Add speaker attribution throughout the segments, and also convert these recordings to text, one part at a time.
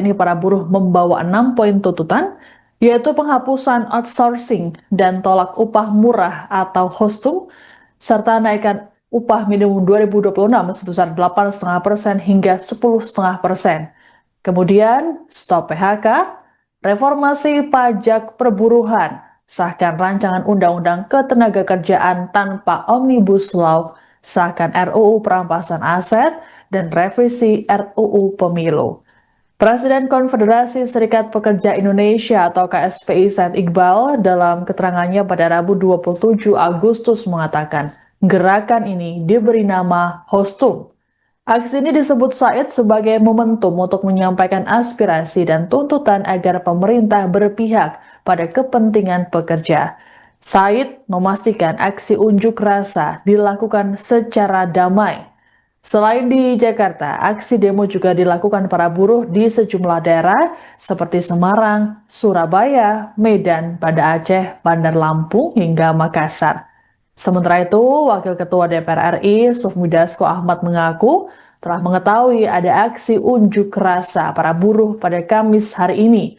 Speaker 1: Ini para buruh membawa 6 poin tuntutan, yaitu penghapusan outsourcing dan tolak upah murah atau HOSTUM, serta naikkan upah minimum 2026 sebesar 8,5% hingga 10,5%. Kemudian, stop PHK, reformasi pajak perburuhan, sahkan rancangan undang-undang ketenagakerjaan tanpa Omnibus Law, sahkan RUU perampasan aset, dan revisi RUU Pemilu. Presiden Konfederasi Serikat Pekerja Indonesia atau KSPI Said Iqbal dalam keterangannya pada Rabu 27 Agustus mengatakan, gerakan ini diberi nama HOSTUM. Aksi ini disebut Said sebagai momentum untuk menyampaikan aspirasi dan tuntutan agar pemerintah berpihak pada kepentingan pekerja. Said memastikan aksi unjuk rasa dilakukan secara damai. Selain di Jakarta, aksi demo juga dilakukan para buruh di sejumlah daerah seperti Semarang, Surabaya, Medan, Banda Aceh, Bandar Lampung, hingga Makassar. Sementara itu, Wakil Ketua DPR RI, Sufmi Dasko Ahmad mengaku telah mengetahui ada aksi unjuk rasa para buruh pada Kamis hari ini.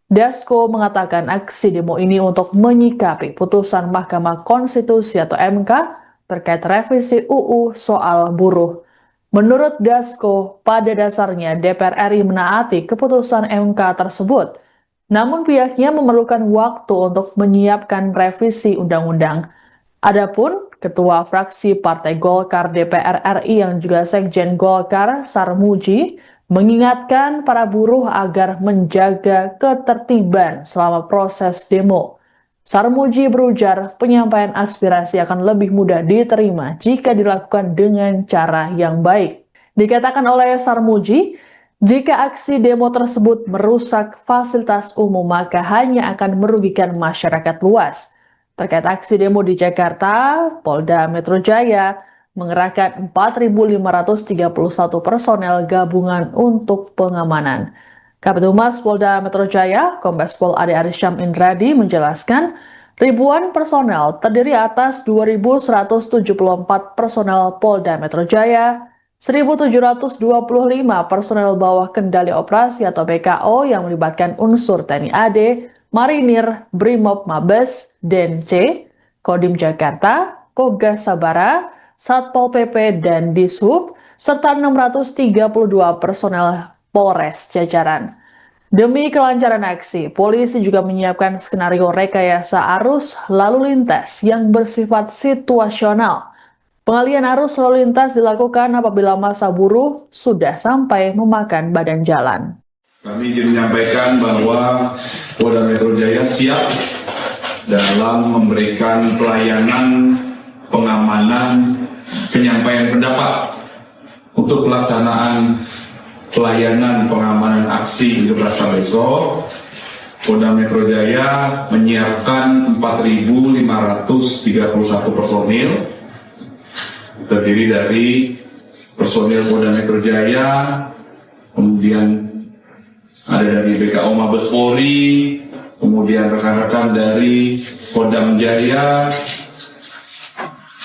Speaker 1: Dasko mengatakan aksi demo ini untuk menyikapi putusan Mahkamah Konstitusi atau MK terkait revisi UU soal buruh. Menurut Dasko, pada dasarnya DPR RI menaati keputusan MK tersebut. Namun pihaknya memerlukan waktu untuk menyiapkan revisi undang-undang. Adapun Ketua Fraksi Partai Golkar DPR RI yang juga Sekjen Golkar, Sarmuji, mengingatkan para buruh agar menjaga ketertiban selama proses demo. Sarmuji berujar penyampaian aspirasi akan lebih mudah diterima jika dilakukan dengan cara yang baik. Dikatakan oleh Sarmuji, jika aksi demo tersebut merusak fasilitas umum maka hanya akan merugikan masyarakat luas. Terkait aksi demo di Jakarta, Polda Metro Jaya mengerahkan 4.531 personel gabungan untuk pengamanan. Kabid Humas Polda Metro Jaya, Kombes Pol Ade Arsyam Indradi menjelaskan, ribuan personel terdiri atas 2.174 personel Polda Metro Jaya, 1.725 personel bawah kendali operasi atau BKO yang melibatkan unsur TNI AD, Marinir, Brimob Mabes, DENC, Kodim Jakarta, Kogas Sabara, Satpol PP, dan Dishub, serta 632 personel Polres jajaran. Demi kelancaran aksi, polisi juga menyiapkan skenario rekayasa arus lalu lintas yang bersifat situasional. Pengalihan arus lalu lintas dilakukan apabila massa buruh sudah sampai memakan badan jalan.
Speaker 2: Kami ingin menyampaikan bahwa Polda Metro Jaya siap dalam memberikan pelayanan pengamanan penyampaian pendapat untuk pelaksanaan pelayanan pengamanan aksi unjuk rasa besok. Polda Metro Jaya menyiapkan 4.531 personil terdiri dari personil Polda Metro Jaya, kemudian ada dari BKO Mabes Polri, kemudian rekan-rekan dari Kodam Jaya,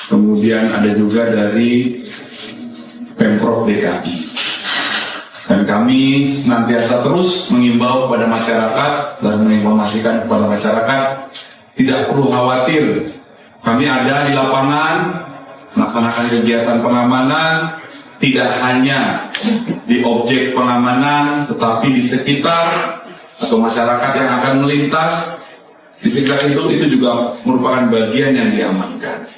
Speaker 2: kemudian ada juga dari Pemprov DKI. Dan kami senantiasa terus mengimbau kepada masyarakat dan menginformasikan kepada masyarakat, tidak perlu khawatir. Kami ada di lapangan, melaksanakan kegiatan pengamanan, tidak hanya di objek pengamanan, tetapi di sekitar atau masyarakat yang akan melintas. Di sekitar itu juga merupakan bagian yang diamankan.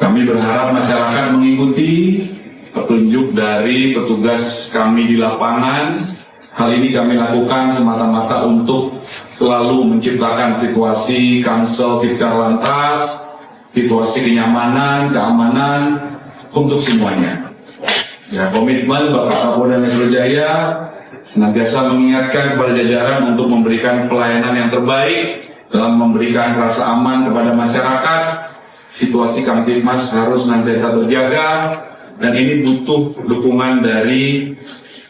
Speaker 2: Kami berharap masyarakat mengikuti petunjuk dari petugas kami di lapangan. Hal ini kami lakukan semata-mata untuk selalu menciptakan situasi Kamsel Tipcar Lantas, situasi kenyamanan, keamanan untuk semuanya. Ya, komitmen Bapak Kapolda Metro Jaya senantiasa mengingatkan kepada jajaran untuk memberikan pelayanan yang terbaik dalam memberikan rasa aman kepada masyarakat. Situasi Kamtipmas harus senantiasa terjaga. Dan ini butuh dukungan dari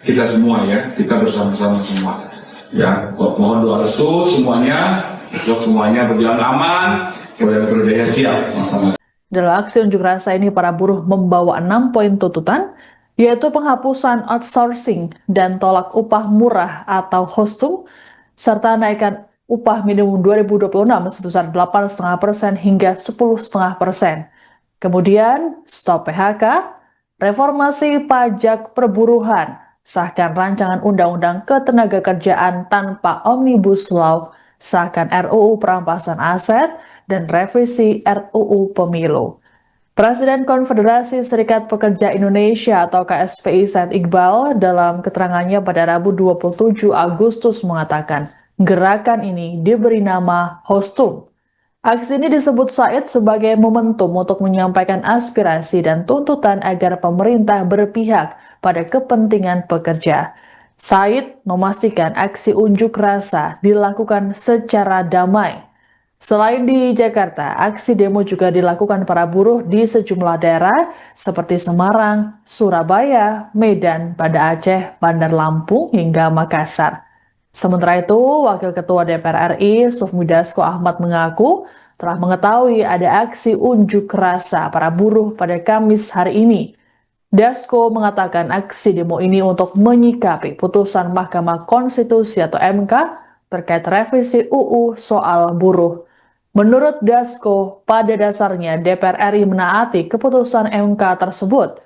Speaker 2: kita semua ya, kita bersama-sama semua. Ya, mohon doa restu semuanya berjalan aman, Polda Metro Jaya siap bersama.
Speaker 1: Dalam aksi unjuk rasa ini, para buruh membawa 6 poin tuntutan, yaitu penghapusan outsourcing dan tolak upah murah atau hostung, serta naikkan upah minimum 2026 sebesar 8,5% hingga 10,5%. Kemudian, stop PHK, reformasi pajak perburuhan, sahkan rancangan undang-undang ketenagakerjaan tanpa omnibus law, sahkan RUU perampasan aset, dan revisi RUU pemilu. Presiden Konfederasi Serikat Pekerja Indonesia atau KSPI Said Iqbal dalam keterangannya pada Rabu 27 Agustus mengatakan, gerakan ini diberi nama Hostung. Aksi ini disebut Said sebagai momentum untuk menyampaikan aspirasi dan tuntutan agar pemerintah berpihak pada kepentingan pekerja. Said memastikan aksi unjuk rasa dilakukan secara damai. Selain di Jakarta, aksi demo juga dilakukan para buruh di sejumlah daerah seperti Semarang, Surabaya, Medan, Banda Aceh, Bandar Lampung, hingga Makassar. Sementara itu, Wakil Ketua DPR RI, Sufmi Dasko Ahmad mengaku telah mengetahui ada aksi unjuk rasa para buruh pada Kamis hari ini. Dasko mengatakan aksi demo ini untuk menyikapi putusan Mahkamah Konstitusi atau MK terkait revisi UU soal buruh. Menurut Dasko, pada dasarnya DPR RI menaati keputusan MK tersebut.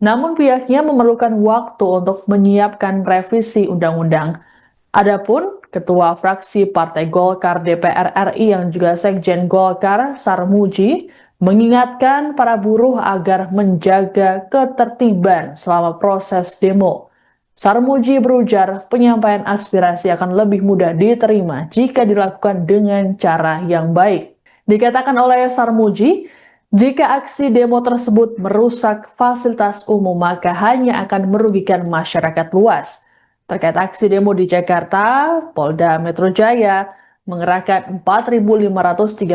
Speaker 1: Namun pihaknya memerlukan waktu untuk menyiapkan revisi undang-undang. Adapun Ketua Fraksi Partai Golkar DPR RI yang juga Sekjen Golkar, Sarmuji, mengingatkan para buruh agar menjaga ketertiban selama proses demo. Sarmuji berujar penyampaian aspirasi akan lebih mudah diterima jika dilakukan dengan cara yang baik. Dikatakan oleh Sarmuji, jika aksi demo tersebut merusak fasilitas umum maka hanya akan merugikan masyarakat luas. Terkait aksi demo di Jakarta, Polda Metro Jaya mengerahkan 4.531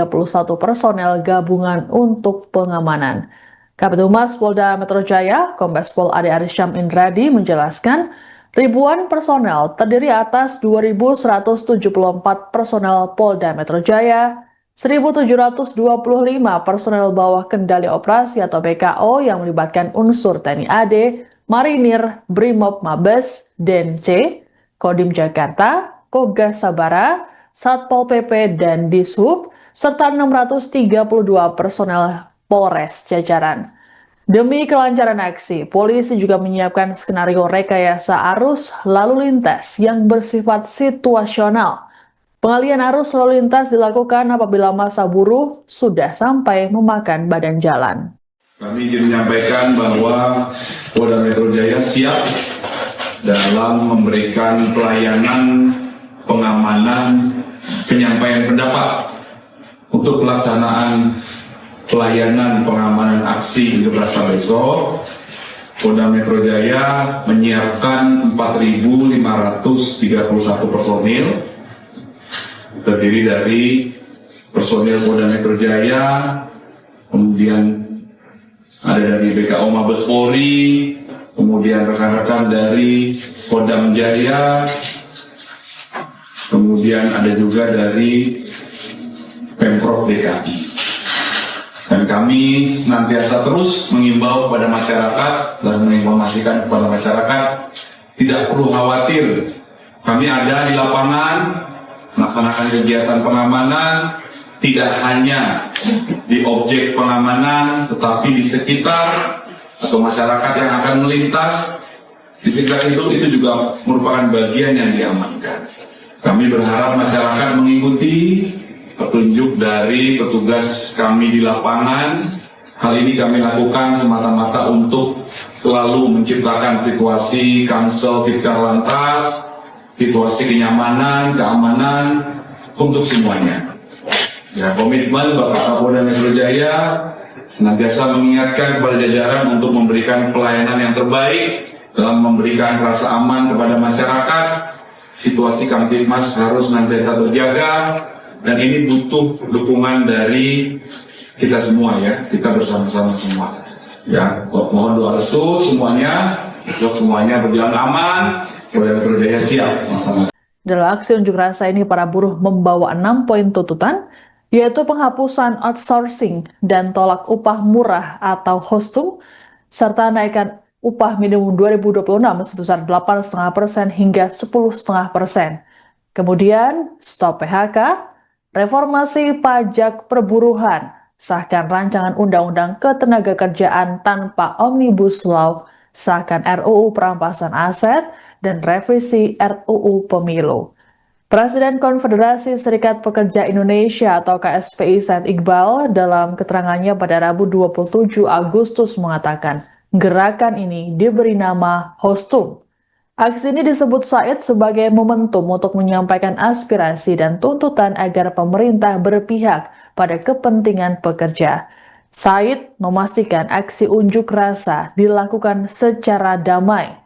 Speaker 1: personel gabungan untuk pengamanan. Kabid Humas Polda Metro Jaya, Kombes Pol Ade Arsyam Indradi menjelaskan, ribuan personel terdiri atas 2.174 personel Polda Metro Jaya, 1.725 personel bawah kendali operasi atau BKO yang melibatkan unsur TNI AD, Marinir, Brimob Mabes, DENC, Kodim Jakarta, Kogas Sabara, Satpol PP, dan Dishub, serta 632 personel Polres jajaran. Demi kelancaran aksi, polisi juga menyiapkan skenario rekayasa arus lalu lintas yang bersifat situasional. Pengalihan arus lalu lintas dilakukan apabila massa buruh sudah sampai memakan badan jalan.
Speaker 2: Kami ingin menyampaikan bahwa Polda Metro Jaya siap dalam memberikan pelayanan pengamanan penyampaian pendapat untuk pelaksanaan pelayanan pengamanan aksi unjuk rasa besok. Polda Metro Jaya menyiapkan 4.531 personil terdiri dari personil Polda Metro Jaya, kemudian ada dari BKO Mabes Polri, kemudian rekan-rekan dari Kodam Jaya, kemudian ada juga dari Pemprov DKI. Dan kami senantiasa terus mengimbau kepada masyarakat dan menginformasikan kepada masyarakat, tidak perlu khawatir. Kami ada di lapangan, melaksanakan kegiatan pengamanan, tidak hanya di objek pengamanan, tetapi di sekitar atau masyarakat yang akan melintas. Di sekitar itu juga merupakan bagian yang diamankan. Kami berharap masyarakat mengikuti petunjuk dari petugas kami di lapangan. Hal ini kami lakukan semata-mata untuk selalu menciptakan situasi Kamsel Tipcar Lantas, situasi kenyamanan, keamanan untuk semuanya. Ya, komitmen Bapak Kapolda Metro Jaya senantiasa mengingatkan kepada jajaran untuk memberikan pelayanan yang terbaik dalam memberikan rasa aman kepada masyarakat. Situasi Kamtipmas harus senantiasa terjaga. Dan ini butuh dukungan dari kita semua ya, kita bersama-sama semua. Ya, mohon doa restu semuanya berjalan aman, Polda Metro Jaya siap bersama.
Speaker 1: Dalam aksi unjuk rasa ini, para buruh membawa 6 poin tuntutan, yaitu penghapusan outsourcing dan tolak upah murah atau hostung, serta naikkan upah minimum 2026 sebesar 8,5% hingga 10,5%. Kemudian, stop PHK, reformasi pajak perburuhan, sahkan rancangan undang-undang ketenagakerjaan tanpa Omnibus Law, sahkan RUU perampasan aset, dan revisi RUU Pemilu. Presiden Konfederasi Serikat Pekerja Indonesia atau KSPI Said Iqbal dalam keterangannya pada Rabu 27 Agustus mengatakan, gerakan ini diberi nama Hostum. Aksi ini disebut Said sebagai momentum untuk menyampaikan aspirasi dan tuntutan agar pemerintah berpihak pada kepentingan pekerja. Said memastikan aksi unjuk rasa dilakukan secara damai.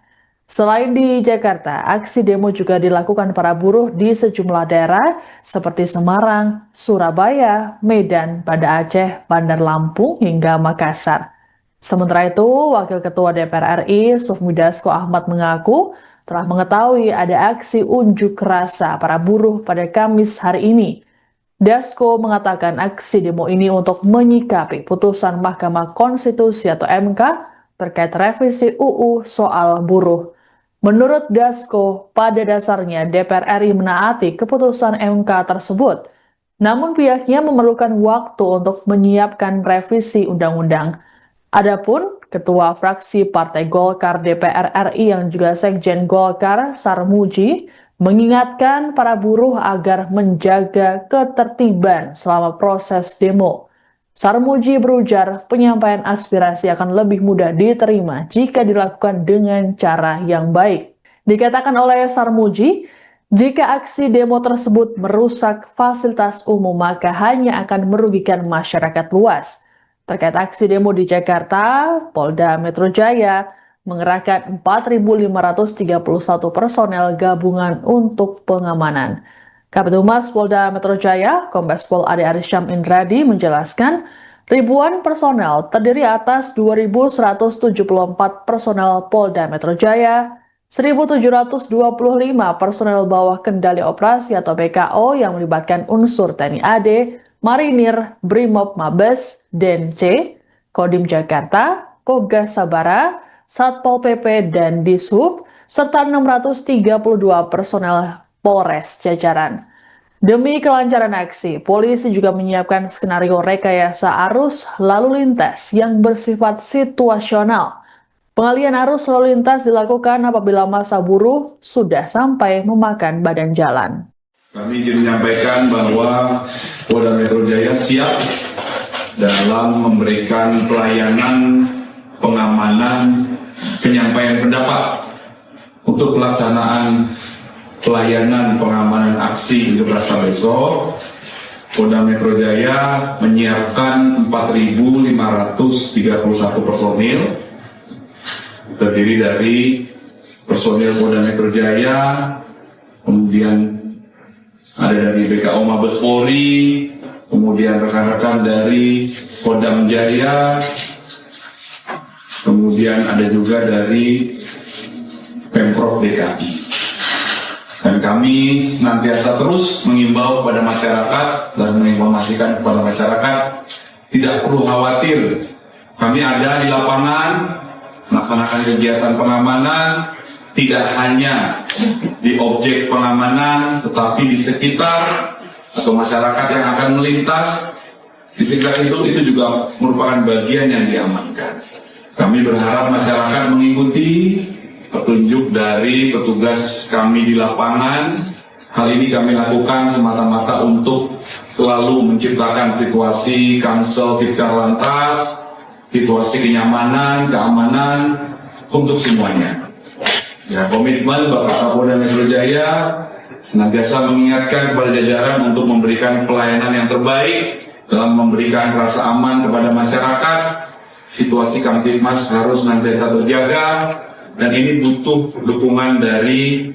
Speaker 1: Selain di Jakarta, aksi demo juga dilakukan para buruh di sejumlah daerah seperti Semarang, Surabaya, Medan, Banda Aceh, Bandar Lampung, hingga Makassar. Sementara itu, Wakil Ketua DPR RI, Sufmi Dasko Ahmad mengaku telah mengetahui ada aksi unjuk rasa para buruh pada Kamis hari ini. Dasko mengatakan aksi demo ini untuk menyikapi putusan Mahkamah Konstitusi atau MK terkait revisi UU soal buruh. Menurut Dasko, pada dasarnya DPR RI menaati keputusan MK tersebut. Namun pihaknya memerlukan waktu untuk menyiapkan revisi undang-undang. Adapun Ketua Fraksi Partai Golkar DPR RI yang juga Sekjen Golkar, Sarmuji, mengingatkan para buruh agar menjaga ketertiban selama proses demo. Sarmuji berujar penyampaian aspirasi akan lebih mudah diterima jika dilakukan dengan cara yang baik. Dikatakan oleh Sarmuji, jika aksi demo tersebut merusak fasilitas umum maka hanya akan merugikan masyarakat luas. Terkait aksi demo di Jakarta, Polda Metro Jaya mengerahkan 4.531 personel gabungan untuk pengamanan. Kabid Humas Polda Metro Jaya, Kombes Pol Ade Arsyam Indradi menjelaskan, ribuan personel terdiri atas 2.174 personel Polda Metro Jaya, 1.725 personel bawah kendali operasi atau BKO yang melibatkan unsur TNI AD, Marinir, Brimob Mabes, DENC, Kodim Jakarta, Kogas Sabara, Satpol PP, dan Dishub, serta 632 personel Polres jajaran. Demi kelancaran aksi, polisi juga menyiapkan skenario rekayasa arus lalu lintas yang bersifat situasional. Pengalihan arus lalu lintas dilakukan apabila massa buruh sudah sampai memakan badan jalan.
Speaker 2: Kami ingin menyampaikan bahwa Polda Metro Jaya siap dalam memberikan pelayanan pengamanan penyampaian pendapat untuk pelaksanaan pelayanan pengamanan aksi unjuk rasa besok. Polda Metro Jaya menyiapkan 4.531 personil terdiri dari personil Polda Metro Jaya, kemudian ada dari BKO Mabes Polri, kemudian rekan-rekan dari Kodam Jaya, kemudian ada juga dari Pemprov DKI. Dan kami senantiasa terus mengimbau kepada masyarakat dan menginformasikan kepada masyarakat, tidak perlu khawatir. Kami ada di lapangan, melaksanakan kegiatan pengamanan, tidak hanya di objek pengamanan, tetapi di sekitar atau masyarakat yang akan melintas. Di sekitar itu juga merupakan bagian yang diamankan. Kami berharap masyarakat mengikuti petunjuk dari petugas kami di lapangan. Hal ini kami lakukan semata-mata untuk selalu menciptakan situasi Kamsel Tipcar Lantas, situasi kenyamanan, keamanan untuk semuanya. Ya, komitmen Bapak Kapolda Metro Jaya senantiasa mengingatkan kepada jajaran untuk memberikan pelayanan yang terbaik dalam memberikan rasa aman kepada masyarakat. Situasi Kamtibmas harus senantiasa terjaga. Dan ini butuh dukungan dari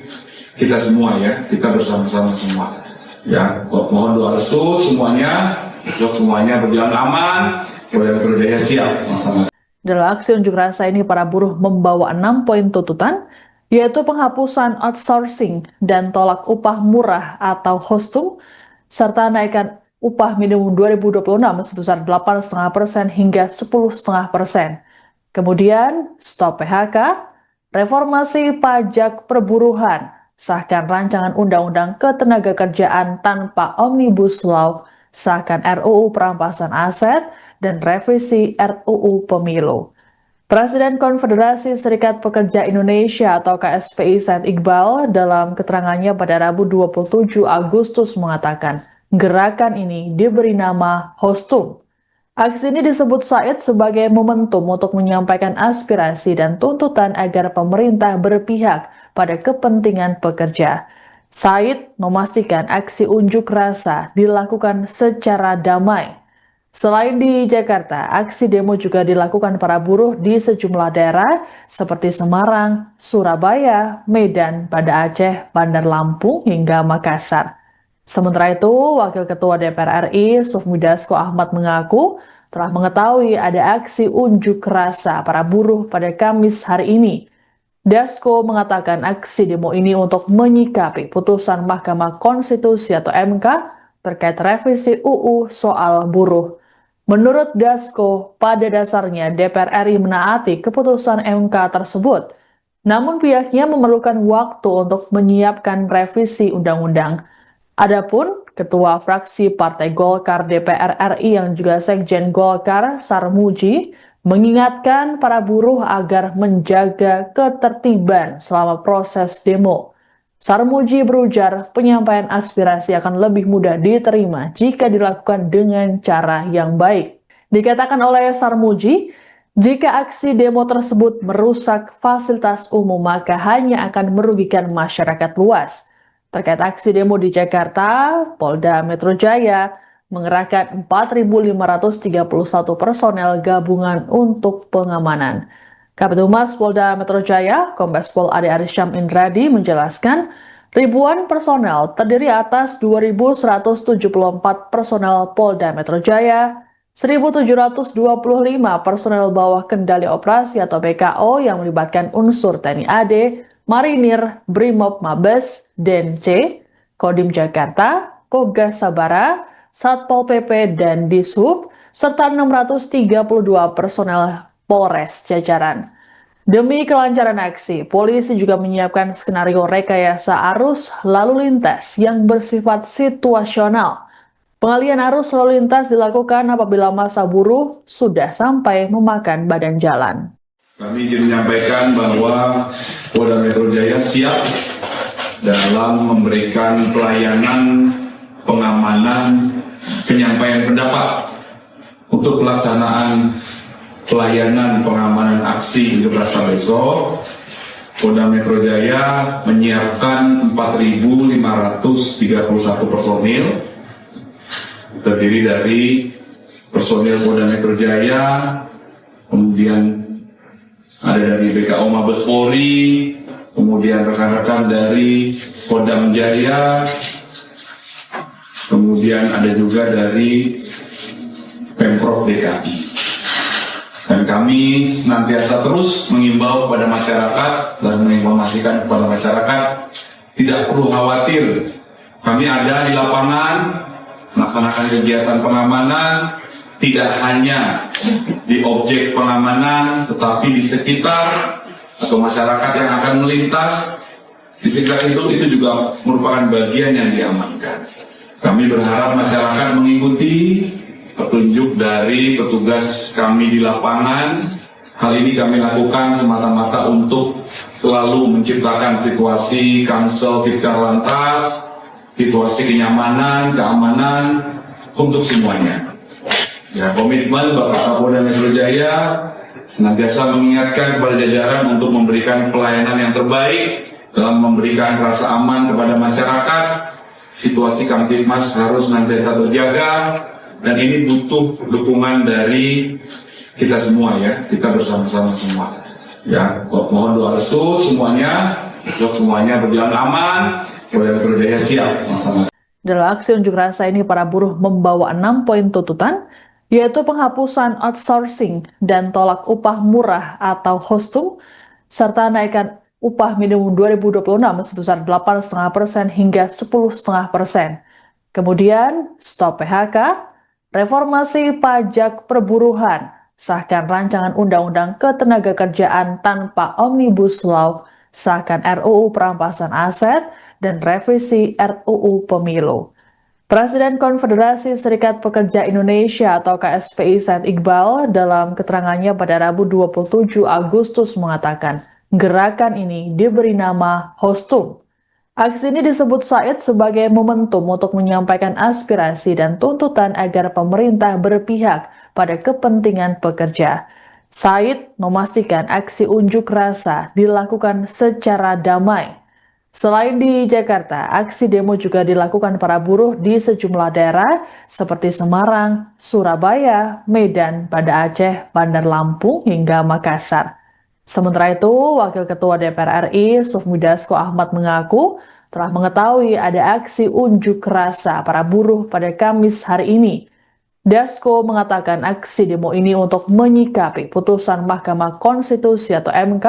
Speaker 2: kita semua ya, kita bersama-sama semua. Ya, mohon doa restu semuanya berjalan aman, Polda Metro Jaya siap bersama.
Speaker 1: Dalam aksi unjuk rasa ini, para buruh membawa 6 poin tuntutan, yaitu penghapusan outsourcing dan tolak upah murah atau Hostum, serta naikkan upah minimum 2026 sebesar 8,5% hingga 10,5%. Kemudian, stop PHK, reformasi pajak perburuhan, sahkan rancangan undang-undang ketenagakerjaan tanpa Omnibus Law, sahkan RUU perampasan aset, dan revisi RUU Pemilu. Presiden Konfederasi Serikat Pekerja Indonesia atau KSPI Said Iqbal dalam keterangannya pada Rabu 27 Agustus mengatakan, gerakan ini diberi nama Hostum. Aksi ini disebut Said sebagai momentum untuk menyampaikan aspirasi dan tuntutan agar pemerintah berpihak pada kepentingan pekerja. Said memastikan aksi unjuk rasa dilakukan secara damai. Selain di Jakarta, aksi demo juga dilakukan para buruh di sejumlah daerah seperti Semarang, Surabaya, Medan, Banda Aceh, Bandar Lampung, hingga Makassar. Sementara itu, Wakil Ketua DPR RI, Sufmi Dasko Ahmad mengaku telah mengetahui ada aksi unjuk rasa para buruh pada Kamis hari ini. Dasko mengatakan aksi demo ini untuk menyikapi putusan Mahkamah Konstitusi atau MK terkait revisi UU soal buruh. Menurut Dasko, pada dasarnya DPR RI menaati keputusan MK tersebut. Namun pihaknya memerlukan waktu untuk menyiapkan revisi undang-undang. Adapun Ketua Fraksi Partai Golkar DPR RI yang juga Sekjen Golkar, Sarmuji, mengingatkan para buruh agar menjaga ketertiban selama proses demo. Sarmuji berujar penyampaian aspirasi akan lebih mudah diterima jika dilakukan dengan cara yang baik. Dikatakan oleh Sarmuji, jika aksi demo tersebut merusak fasilitas umum maka hanya akan merugikan masyarakat luas. Terkait aksi demo di Jakarta, Polda Metro Jaya mengerahkan 4.531 personel gabungan untuk pengamanan. Kabid Humas Polda Metro Jaya, Kombes Pol Ade Arsyam Indradi menjelaskan, ribuan personel terdiri atas 2.174 personel Polda Metro Jaya, 1.725 personel bawah kendali operasi atau BKO yang melibatkan unsur TNI AD, Marinir, Brimob Mabes, DENC, Kodim Jakarta, Kogas Sabara, Satpol PP, dan Dishub, serta 632 personel Polres jajaran. Demi kelancaran aksi, polisi juga menyiapkan skenario rekayasa arus lalu lintas yang bersifat situasional. Pengalihan arus lalu lintas dilakukan apabila massa buruh sudah sampai memakan badan jalan.
Speaker 2: Kami ingin menyampaikan bahwa Polda Metro Jaya siap dalam memberikan pelayanan pengamanan penyampaian pendapat untuk pelaksanaan pelayanan pengamanan aksi unjuk rasa besok. Polda Metro Jaya menyiapkan 4.531 personil terdiri dari personil Polda Metro Jaya, kemudian ada dari BKO Mabes Polri, kemudian rekan-rekan dari Kodam Jaya, kemudian ada juga dari Pemprov DKI. Dan kami senantiasa terus mengimbau kepada masyarakat dan menginformasikan kepada masyarakat, tidak perlu khawatir. Kami ada di lapangan, melaksanakan kegiatan pengamanan, tidak hanya di objek pengamanan, tetapi di sekitar atau masyarakat yang akan melintas. Di sekitar itu juga merupakan bagian yang diamankan. Kami berharap masyarakat mengikuti petunjuk dari petugas kami di lapangan. Hal ini kami lakukan semata-mata untuk selalu menciptakan situasi Kamsel Tipcar Lantas, situasi kenyamanan, keamanan untuk semuanya. Ya, komitmen Bapak Kapolda Metro Jaya senantiasa mengingatkan kepada jajaran untuk memberikan pelayanan yang terbaik dalam memberikan rasa aman kepada masyarakat. Situasi Kamtipmas harus senantiasa terjaga. Dan ini butuh dukungan dari kita semua ya, kita bersama-sama semua. Ya, mohon doa restu semuanya berjalan aman, Polda Metro Jaya siap bersama.
Speaker 1: Dalam aksi unjuk rasa ini, para buruh membawa 6 poin tuntutan, yaitu penghapusan outsourcing dan tolak upah murah atau Hostum, serta naikkan upah minimum 2026 sebesar 8,5% hingga 10,5%. Kemudian, stop PHK, reformasi pajak perburuhan, sahkan rancangan Undang-Undang Ketenagakerjaan tanpa Omnibus Law, sahkan RUU Perampasan Aset, dan revisi RUU Pemilu. Presiden Konfederasi Serikat Pekerja Indonesia atau KSPI Said Iqbal dalam keterangannya pada Rabu 27 Agustus mengatakan, gerakan ini diberi nama Hostum. Aksi ini disebut Said sebagai momentum untuk menyampaikan aspirasi dan tuntutan agar pemerintah berpihak pada kepentingan pekerja. Said memastikan aksi unjuk rasa dilakukan secara damai. Selain di Jakarta, aksi demo juga dilakukan para buruh di sejumlah daerah seperti Semarang, Surabaya, Medan, Banda Aceh, Bandar Lampung, hingga Makassar. Sementara itu, Wakil Ketua DPR RI, Sufmi Dasko Ahmad mengaku telah mengetahui ada aksi unjuk rasa para buruh pada Kamis hari ini. Dasko mengatakan aksi demo ini untuk menyikapi putusan Mahkamah Konstitusi atau MK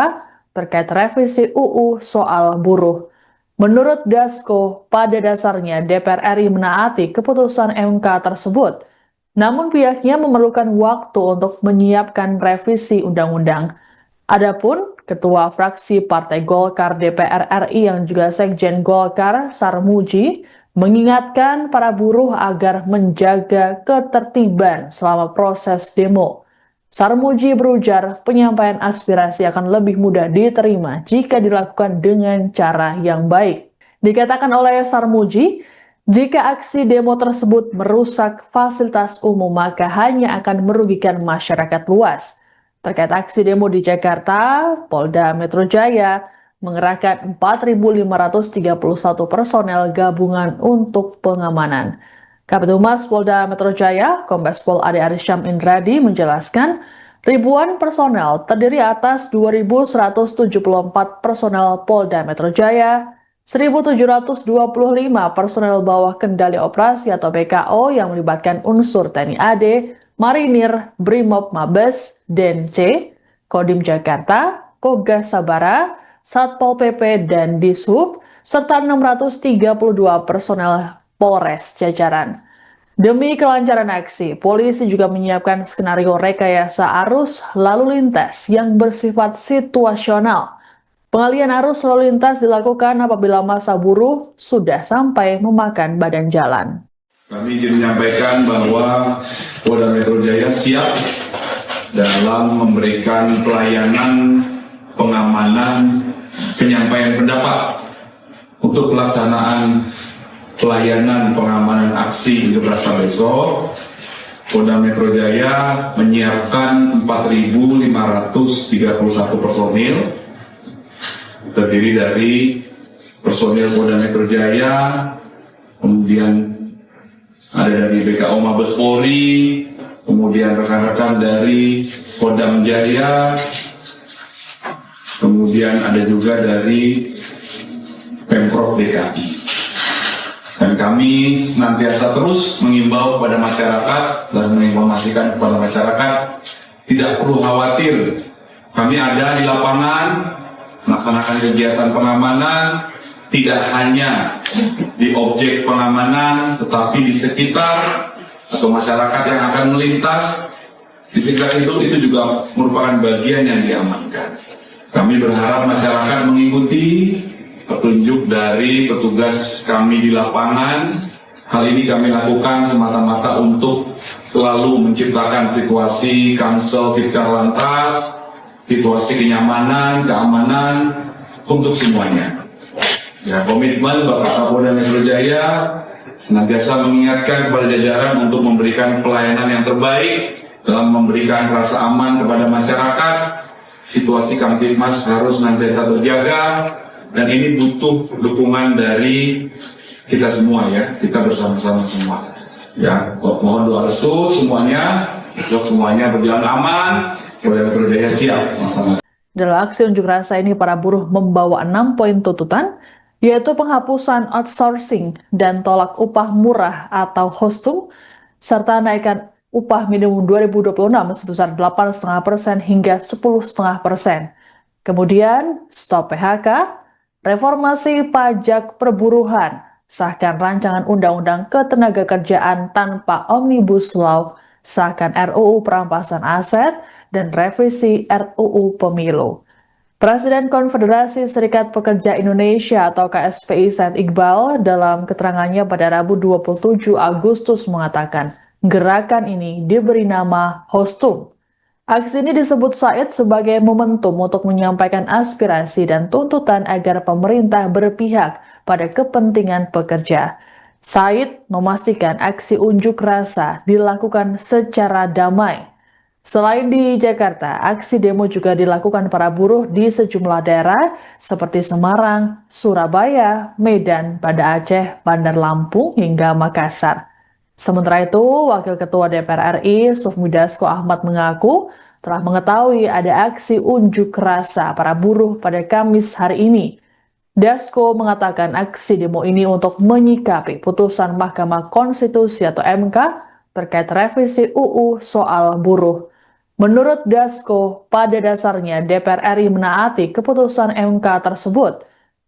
Speaker 1: terkait revisi UU soal buruh. Menurut Dasko, pada dasarnya DPR RI menaati keputusan MK tersebut. Namun pihaknya memerlukan waktu untuk menyiapkan revisi undang-undang. Adapun Ketua Fraksi Partai Golkar DPR RI yang juga Sekjen Golkar, Sarmuji, mengingatkan para buruh agar menjaga ketertiban selama proses demo. Sarmuji berujar penyampaian aspirasi akan lebih mudah diterima jika dilakukan dengan cara yang baik. Dikatakan oleh Sarmuji, jika aksi demo tersebut merusak fasilitas umum maka hanya akan merugikan masyarakat luas. Terkait aksi demo di Jakarta, Polda Metro Jaya mengerahkan 4.531 personel gabungan untuk pengamanan. Kabid Humas Polda Metro Jaya, Kombes Pol Ade Arsyam Indradi menjelaskan, ribuan personel terdiri atas 2.174 personel Polda Metro Jaya, 1.725 personel bawah kendali operasi atau BKO yang melibatkan unsur TNI AD, Marinir, Brimob Mabes, DENC, Kodim Jakarta, Kogas Sabara, Satpol PP, dan Dishub, serta 632 personel Polres jajaran. Demi kelancaran aksi, polisi juga menyiapkan skenario rekayasa arus lalu lintas yang bersifat situasional. Pengalihan arus lalu lintas dilakukan apabila massa buruh sudah sampai memakan badan jalan.
Speaker 2: Kami ingin menyampaikan bahwa Polda Metro Jaya siap dalam memberikan pelayanan pengamanan penyampaian pendapat untuk pelaksanaan pelayanan pengamanan aksi unjuk rasa besok. Polda Metro Jaya menyiapkan 4.531 personil terdiri dari personil Polda Metro Jaya, kemudian ada dari BKO Mabes Polri, kemudian rekan-rekan dari Kodam Jaya, kemudian ada juga dari Pemprov DKI. Dan kami senantiasa terus mengimbau kepada masyarakat dan menginformasikan kepada masyarakat, tidak perlu khawatir. Kami ada di lapangan, melaksanakan kegiatan pengamanan, tidak hanya di objek pengamanan, tetapi di sekitar atau masyarakat yang akan melintas. Di sekitar itu juga merupakan bagian yang diamankan. Kami berharap masyarakat mengikuti petunjuk dari petugas kami di lapangan. Hal ini kami lakukan semata-mata untuk selalu menciptakan situasi Kamsel Fikcar Lantas, situasi kenyamanan, keamanan untuk semuanya. Ya, komitmen Bapak Kapolda Metro Jaya senantiasa mengingatkan kepada jajaran untuk memberikan pelayanan yang terbaik dalam memberikan rasa aman kepada masyarakat. Situasi Kamtibmas harus senantiasa terjaga. Dan ini butuh dukungan dari kita semua ya, kita bersama-sama semua. Ya, mohon doa restu semuanya berjalan aman, Polda Metro Jaya siap bersama.
Speaker 1: Dalam aksi unjuk rasa ini, para buruh membawa 6 poin tuntutan, yaitu penghapusan outsourcing dan tolak upah murah atau Hostum, serta naikkan upah minimum 2026 sebesar 8,5% hingga 10,5%. Kemudian, stop PHK, reformasi pajak perburuhan, sahkan rancangan Undang-Undang Ketenagakerjaan tanpa Omnibus Law, sahkan RUU Perampasan Aset, dan revisi RUU Pemilu. Presiden Konfederasi Serikat Pekerja Indonesia atau KSPI Said Iqbal dalam keterangannya pada Rabu 27 Agustus mengatakan, gerakan ini diberi nama Hostum. Aksi ini disebut Said sebagai momentum untuk menyampaikan aspirasi dan tuntutan agar pemerintah berpihak pada kepentingan pekerja. Said memastikan aksi unjuk rasa dilakukan secara damai. Selain di Jakarta, aksi demo juga dilakukan para buruh di sejumlah daerah seperti Semarang, Surabaya, Medan, Banda Aceh, Bandar Lampung, hingga Makassar. Sementara itu, Wakil Ketua DPR RI, Sufmi Dasko Ahmad mengaku telah mengetahui ada aksi unjuk rasa para buruh pada Kamis hari ini. Dasko mengatakan aksi demo ini untuk menyikapi putusan Mahkamah Konstitusi atau MK terkait revisi UU soal buruh. Menurut Dasko, pada dasarnya DPR RI menaati keputusan MK tersebut.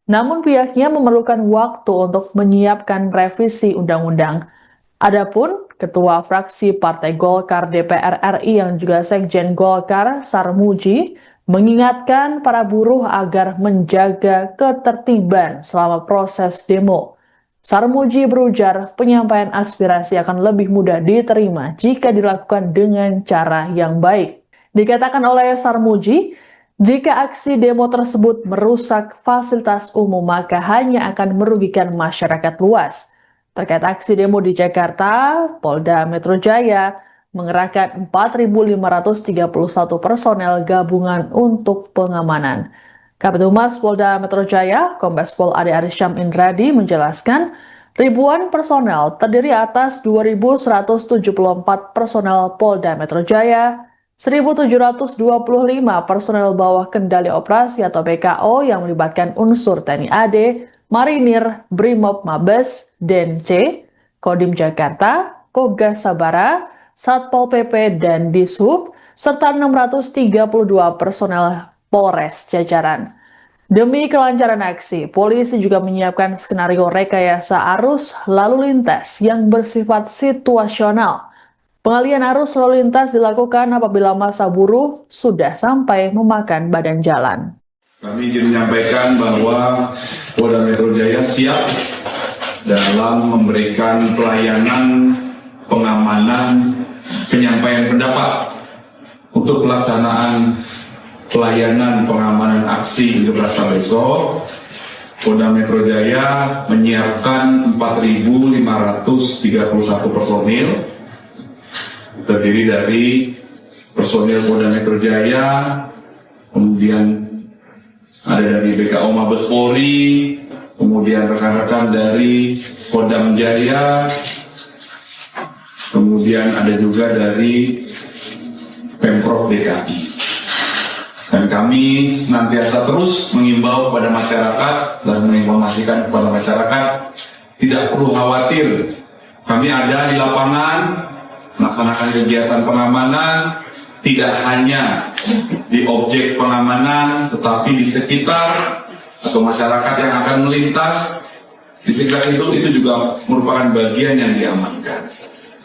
Speaker 1: Namun pihaknya memerlukan waktu untuk menyiapkan revisi undang-undang. Adapun Ketua Fraksi Partai Golkar DPR RI yang juga Sekjen Golkar, Sarmuji, mengingatkan para buruh agar menjaga ketertiban selama proses demo. Sarmuji berujar penyampaian aspirasi akan lebih mudah diterima jika dilakukan dengan cara yang baik. Dikatakan oleh Sarmuji, jika aksi demo tersebut merusak fasilitas umum maka hanya akan merugikan masyarakat luas. Terkait aksi demo di Jakarta, Polda Metro Jaya mengerahkan 4.531 personel gabungan untuk pengamanan. Kabid Humas Polda Metro Jaya, Kombes Pol Ade Arsyam Indradi menjelaskan, ribuan personel terdiri atas 2.174 personel Polda Metro Jaya, 1.725 personel bawah kendali operasi atau BKO yang melibatkan unsur TNI AD, Marinir, Brimob Mabes, DENC, Kodim Jakarta, Kogas Sabara, Satpol PP, dan Dishub, serta 632 personel Polres jajaran. Demi kelancaran aksi, polisi juga menyiapkan skenario rekayasa arus lalu lintas yang bersifat situasional. Pengalihan arus lalu lintas dilakukan apabila massa buruh sudah sampai memakan badan jalan.
Speaker 2: Kami ingin menyampaikan bahwa Polda Metro Jaya siap dalam memberikan pelayanan pengamanan penyampaian pendapat untuk pelaksanaan pelayanan pengamanan aksi unjuk rasa besok. Polda Metro Jaya menyiapkan 4.531 personil terdiri dari personil Polda Metro Jaya, kemudian ada dari BKO Mabes Polri, kemudian rekan-rekan dari Kodam Jaya, kemudian ada juga dari Pemprov DKI. Dan kami senantiasa terus mengimbau kepada masyarakat dan menginformasikan kepada masyarakat, tidak perlu khawatir. Kami ada di lapangan, melaksanakan kegiatan pengamanan, tidak hanya di objek pengamanan, tetapi di sekitar atau masyarakat yang akan melintas. Di sekitar itu juga merupakan bagian yang diamankan.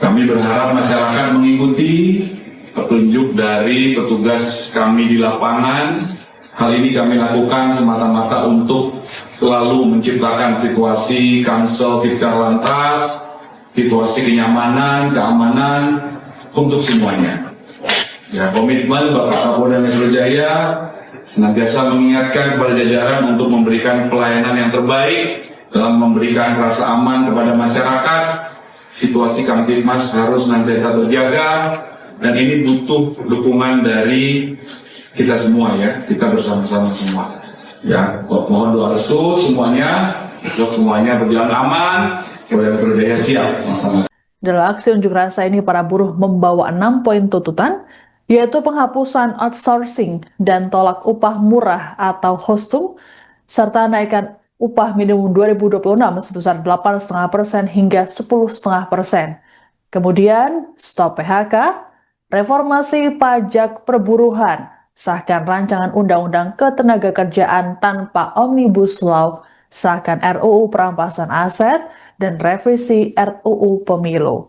Speaker 2: Kami berharap masyarakat mengikuti petunjuk dari petugas kami di lapangan. Hal ini kami lakukan semata-mata untuk selalu menciptakan situasi Kamsel Tipcar Lantas, situasi kenyamanan, keamanan untuk semuanya. Ya, komitmen Bapak Kapolda Metro Jaya senantiasa mengingatkan kepada jajaran untuk memberikan pelayanan yang terbaik dalam memberikan rasa aman kepada masyarakat. Situasi Kamtibmas harus senantiasa terjaga. Dan ini butuh dukungan dari kita semua ya, kita bersama-sama semua. Ya, mohon doa restu semuanya berjalan aman, Polda Metro Jaya siap bersama.
Speaker 1: Dalam aksi unjuk rasa ini, para buruh membawa 6 poin tuntutan, yaitu penghapusan outsourcing dan tolak upah murah atau Hostum, serta naikkan upah minimum 2026 sebesar 8,5% hingga 10,5%. Kemudian, stop PHK, reformasi pajak perburuhan, sahkan rancangan undang-undang ketenagakerjaan tanpa Omnibus Law, sahkan RUU Perampasan Aset, dan revisi RUU Pemilu.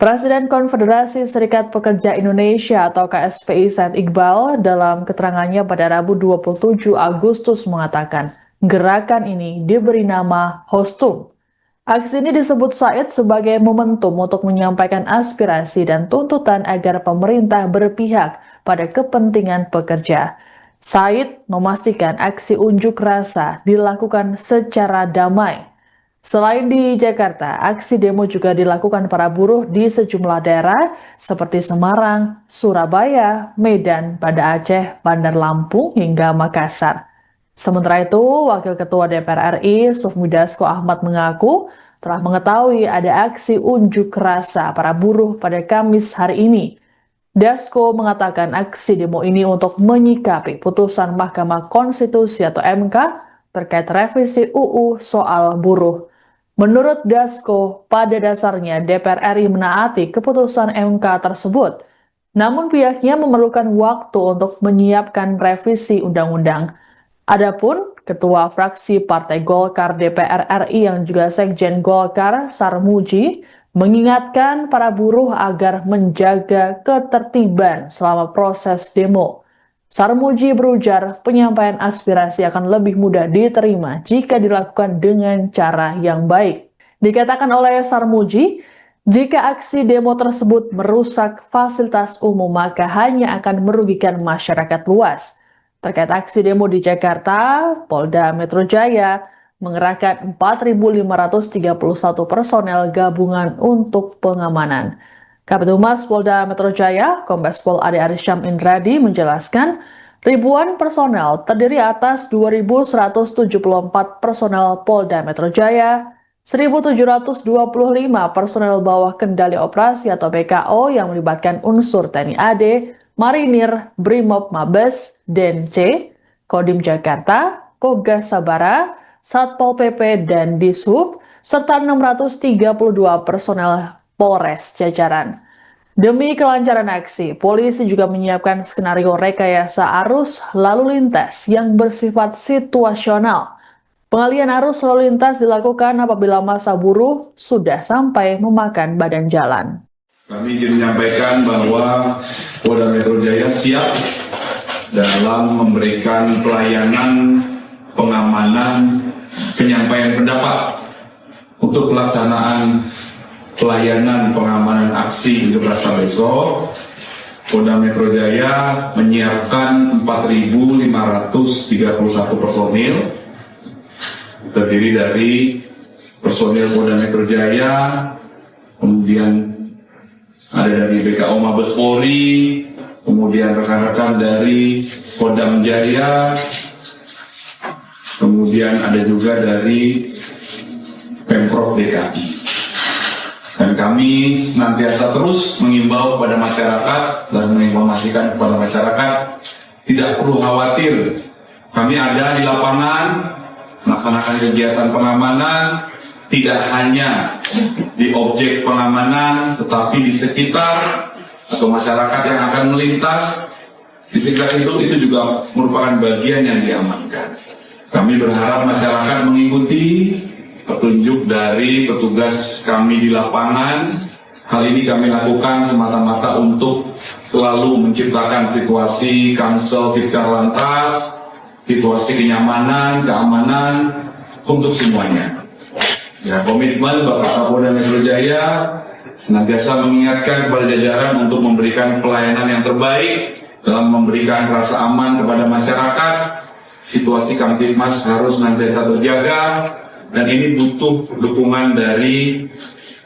Speaker 1: Presiden Konfederasi Serikat Pekerja Indonesia atau KSPI Said Iqbal dalam keterangannya pada Rabu 27 Agustus mengatakan gerakan ini diberi nama Hostum. Aksi ini disebut Said sebagai momentum untuk menyampaikan aspirasi dan tuntutan agar pemerintah berpihak pada kepentingan pekerja. Said memastikan aksi unjuk rasa dilakukan secara damai. Selain di Jakarta, aksi demo juga dilakukan para buruh di sejumlah daerah seperti Semarang, Surabaya, Medan, Banda Aceh, Bandar Lampung, hingga Makassar. Sementara itu, Wakil Ketua DPR RI, Sufmi Dasko Ahmad mengaku telah mengetahui ada aksi unjuk rasa para buruh pada Kamis hari ini. Dasko mengatakan aksi demo ini untuk menyikapi putusan Mahkamah Konstitusi atau MK terkait revisi UU soal buruh. Menurut Dasko, pada dasarnya DPR RI menaati keputusan MK tersebut. Namun pihaknya memerlukan waktu untuk menyiapkan revisi undang-undang. Adapun Ketua Fraksi Partai Golkar DPR RI yang juga Sekjen Golkar, Sarmuji, mengingatkan para buruh agar menjaga ketertiban selama proses demo. Sarmuji berujar penyampaian aspirasi akan lebih mudah diterima jika dilakukan dengan cara yang baik. Dikatakan oleh Sarmuji, jika aksi demo tersebut merusak fasilitas umum maka hanya akan merugikan masyarakat luas. Terkait aksi demo di Jakarta, Polda Metro Jaya mengerahkan 4.531 personel gabungan untuk pengamanan. Kabid Humas Polda Metro Jaya, Kombes Pol Ade Arsyam Indradi menjelaskan, ribuan personel terdiri atas 2.174 personel Polda Metro Jaya, 1.725 personel bawah kendali operasi atau BKO yang melibatkan unsur TNI AD, Marinir, Brimob Mabes, DENC, Kodim Jakarta, Kogas Sabara, Satpol PP, dan Dishub, serta 632 personel Polres jajaran. Demi kelancaran aksi, polisi juga menyiapkan skenario rekayasa arus lalu lintas yang bersifat situasional. Pengalihan arus lalu lintas dilakukan apabila massa buruh sudah sampai memakan badan jalan.
Speaker 2: Kami ingin menyampaikan bahwa Polda Metro Jaya siap dalam memberikan pelayanan pengamanan penyampaian pendapat untuk pelaksanaan pelayanan pengamanan aksi unjuk rasa besok. Polda Metro Jaya menyiapkan 4.531 personil terdiri dari personil Polda Metro Jaya, kemudian ada dari BKO Mabes Polri, kemudian rekan-rekan dari Kodam Jaya, kemudian ada juga dari Pemprov DKI. Dan kami senantiasa terus mengimbau kepada masyarakat dan menginformasikan kepada masyarakat, tidak perlu khawatir. Kami ada di lapangan, melaksanakan kegiatan pengamanan, tidak hanya di objek pengamanan, tetapi di sekitar atau masyarakat yang akan melintas. Di sekitar itu juga merupakan bagian yang diamankan. Kami berharap masyarakat mengikuti petunjuk dari petugas kami di lapangan. Hal ini kami lakukan semata-mata untuk selalu menciptakan situasi Kamsel Tipcar Lantas, situasi kenyamanan, keamanan untuk semuanya. Ya, komitmen Bapak Kapolda Metro Jaya senantiasa mengingatkan kepada jajaran untuk memberikan pelayanan yang terbaik dalam memberikan rasa aman kepada masyarakat. Situasi Kamtipmas harus senantiasa terjaga. Dan ini butuh dukungan dari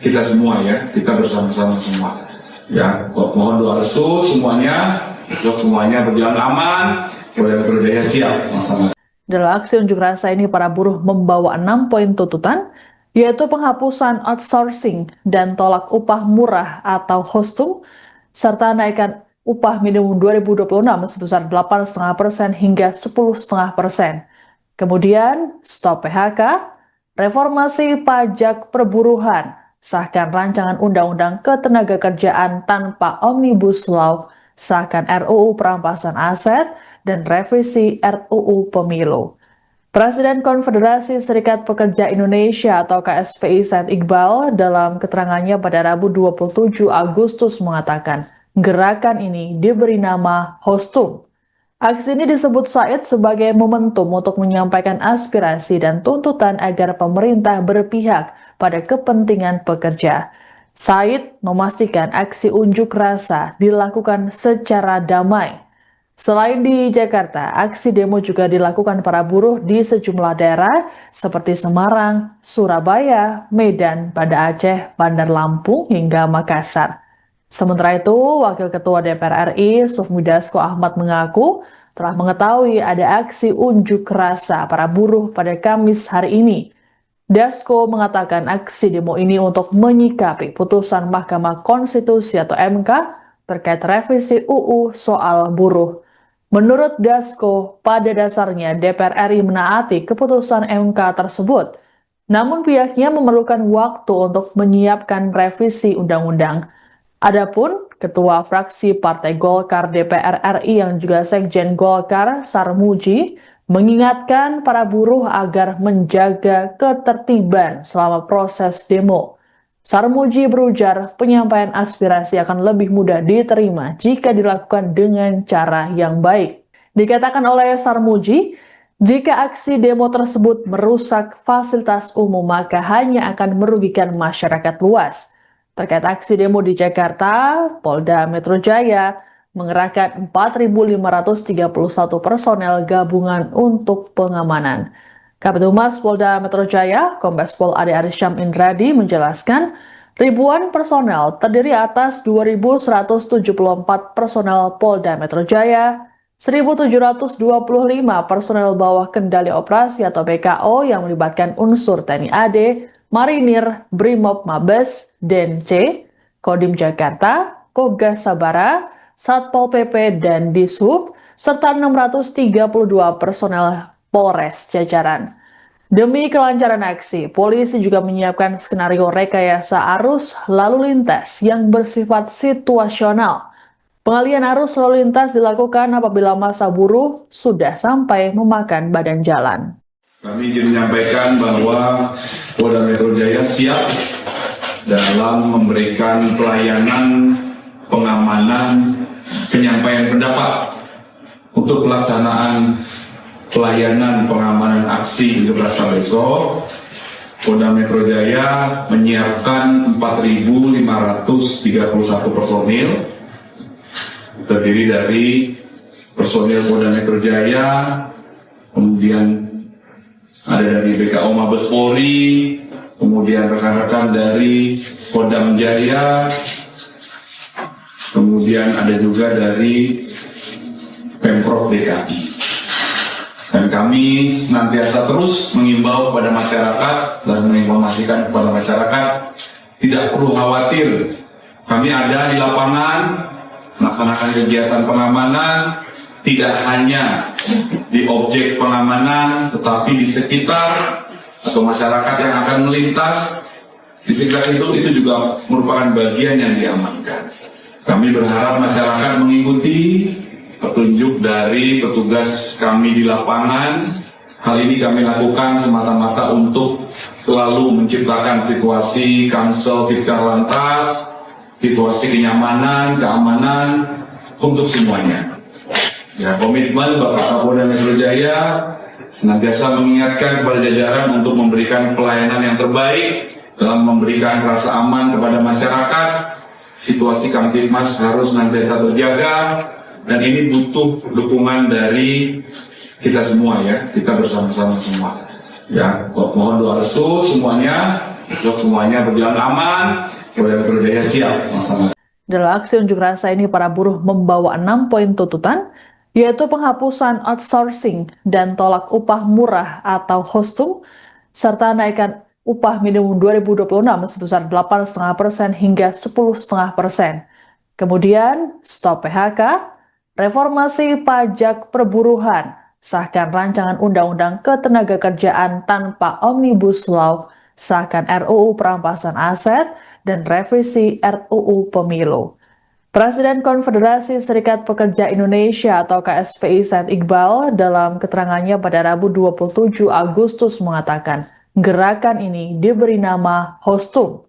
Speaker 2: kita semua ya, kita bersama-sama semua. Ya, mohon doa restu semuanya berjalan aman, Polda Metro Jaya siap bersama.
Speaker 1: Dalam aksi unjuk rasa ini, para buruh membawa 6 poin tuntutan, yaitu penghapusan outsourcing dan tolak upah murah atau Hostum, serta naikkan upah minimum 2026 sebesar 8,5% hingga 10,5%. Kemudian, stop PHK, reformasi pajak perburuhan, sahkan rancangan undang-undang ketenagakerjaan tanpa Omnibus Law, sahkan RUU perampasan aset, dan revisi RUU Pemilu. Presiden Konfederasi Serikat Pekerja Indonesia atau KSPI Said Iqbal dalam keterangannya pada Rabu 27 Agustus mengatakan, gerakan ini diberi nama Hostum. Aksi ini disebut Said sebagai momentum untuk menyampaikan aspirasi dan tuntutan agar pemerintah berpihak pada kepentingan pekerja. Said memastikan aksi unjuk rasa dilakukan secara damai. Selain di Jakarta, aksi demo juga dilakukan para buruh di sejumlah daerah seperti Semarang, Surabaya, Medan, Banda Aceh, Bandar Lampung, hingga Makassar. Sementara itu, Wakil Ketua DPR RI, Sufmi Dasko Ahmad mengaku telah mengetahui ada aksi unjuk rasa para buruh pada Kamis hari ini. Dasko mengatakan aksi demo ini untuk menyikapi putusan Mahkamah Konstitusi atau MK terkait revisi UU soal buruh. Menurut Dasko, pada dasarnya DPR RI menaati keputusan MK tersebut. Namun pihaknya memerlukan waktu untuk menyiapkan revisi undang-undang. Adapun Ketua Fraksi Partai Golkar DPR RI yang juga Sekjen Golkar, Sarmuji, mengingatkan para buruh agar menjaga ketertiban selama proses demo. Sarmuji berujar penyampaian aspirasi akan lebih mudah diterima jika dilakukan dengan cara yang baik. Dikatakan oleh Sarmuji, jika aksi demo tersebut merusak fasilitas umum maka hanya akan merugikan masyarakat luas. Terkait aksi demo di Jakarta, Polda Metro Jaya mengerahkan 4.531 personel gabungan untuk pengamanan. Kabid Humas Polda Metro Jaya, Kombes Pol Ade Arsyam Indradi menjelaskan, ribuan personel terdiri atas 2.174 personel Polda Metro Jaya, 1.725 personel bawah kendali operasi atau BKO yang melibatkan unsur TNI AD, Marinir, Brimob Mabes, DENC, Kodim Jakarta, Kogas Sabara, Satpol PP, dan Dishub, serta 632 personel Polres jajaran. Demi kelancaran aksi, polisi juga menyiapkan skenario rekayasa arus lalu lintas yang bersifat situasional. Pengalihan arus lalu lintas dilakukan apabila massa buruh sudah sampai memakan badan jalan.
Speaker 2: Kami ingin menyampaikan bahwa Polda Metro Jaya siap dalam memberikan pelayanan pengamanan penyampaian pendapat untuk pelaksanaan pelayanan pengamanan aksi unjuk rasa besok. Polda Metro Jaya menyiapkan 4.531 personil terdiri dari personil Polda Metro Jaya, kemudian ada dari BKO Mabes Polri, kemudian rekan-rekan dari Kodam Jaya, kemudian ada juga dari Pemprov DKI. Dan kami senantiasa terus mengimbau kepada masyarakat dan menginformasikan kepada masyarakat, tidak perlu khawatir. Kami ada di lapangan, melaksanakan kegiatan pengamanan, tidak hanya di objek pengamanan, tetapi di sekitar atau masyarakat yang akan melintas. Di sekitar itu juga merupakan bagian yang diamankan. Kami berharap masyarakat mengikuti petunjuk dari petugas kami di lapangan. Hal ini kami lakukan semata-mata untuk selalu menciptakan situasi Kamsel Fikcar Lantas, situasi kenyamanan, keamanan untuk semuanya. Ya, komitmen Bapak Kapolda Metro Jaya senantiasa mengingatkan kepada jajaran untuk memberikan pelayanan yang terbaik dalam memberikan rasa aman kepada masyarakat. Situasi Kamtibmas harus senantiasa terjaga. Dan ini butuh dukungan dari kita semua ya, kita bersama-sama semua. Ya, mohon doa restu semuanya berjalan aman, Polda Metro Jaya siap bersama.
Speaker 1: Dalam aksi unjuk rasa ini, para buruh membawa 6 poin tuntutan, yaitu penghapusan outsourcing dan tolak upah murah atau Hostum, serta naikkan upah minimum 2026 sebesar 8,5% hingga 10,5%. Kemudian, stop PHK, reformasi pajak perburuhan, sahkan rancangan undang-undang ketenagakerjaan tanpa Omnibus Law, sahkan RUU perampasan aset, dan revisi RUU Pemilu. Presiden Konfederasi Serikat Pekerja Indonesia atau KSPI Said Iqbal dalam keterangannya pada Rabu 27 Agustus mengatakan gerakan ini diberi nama Hostum.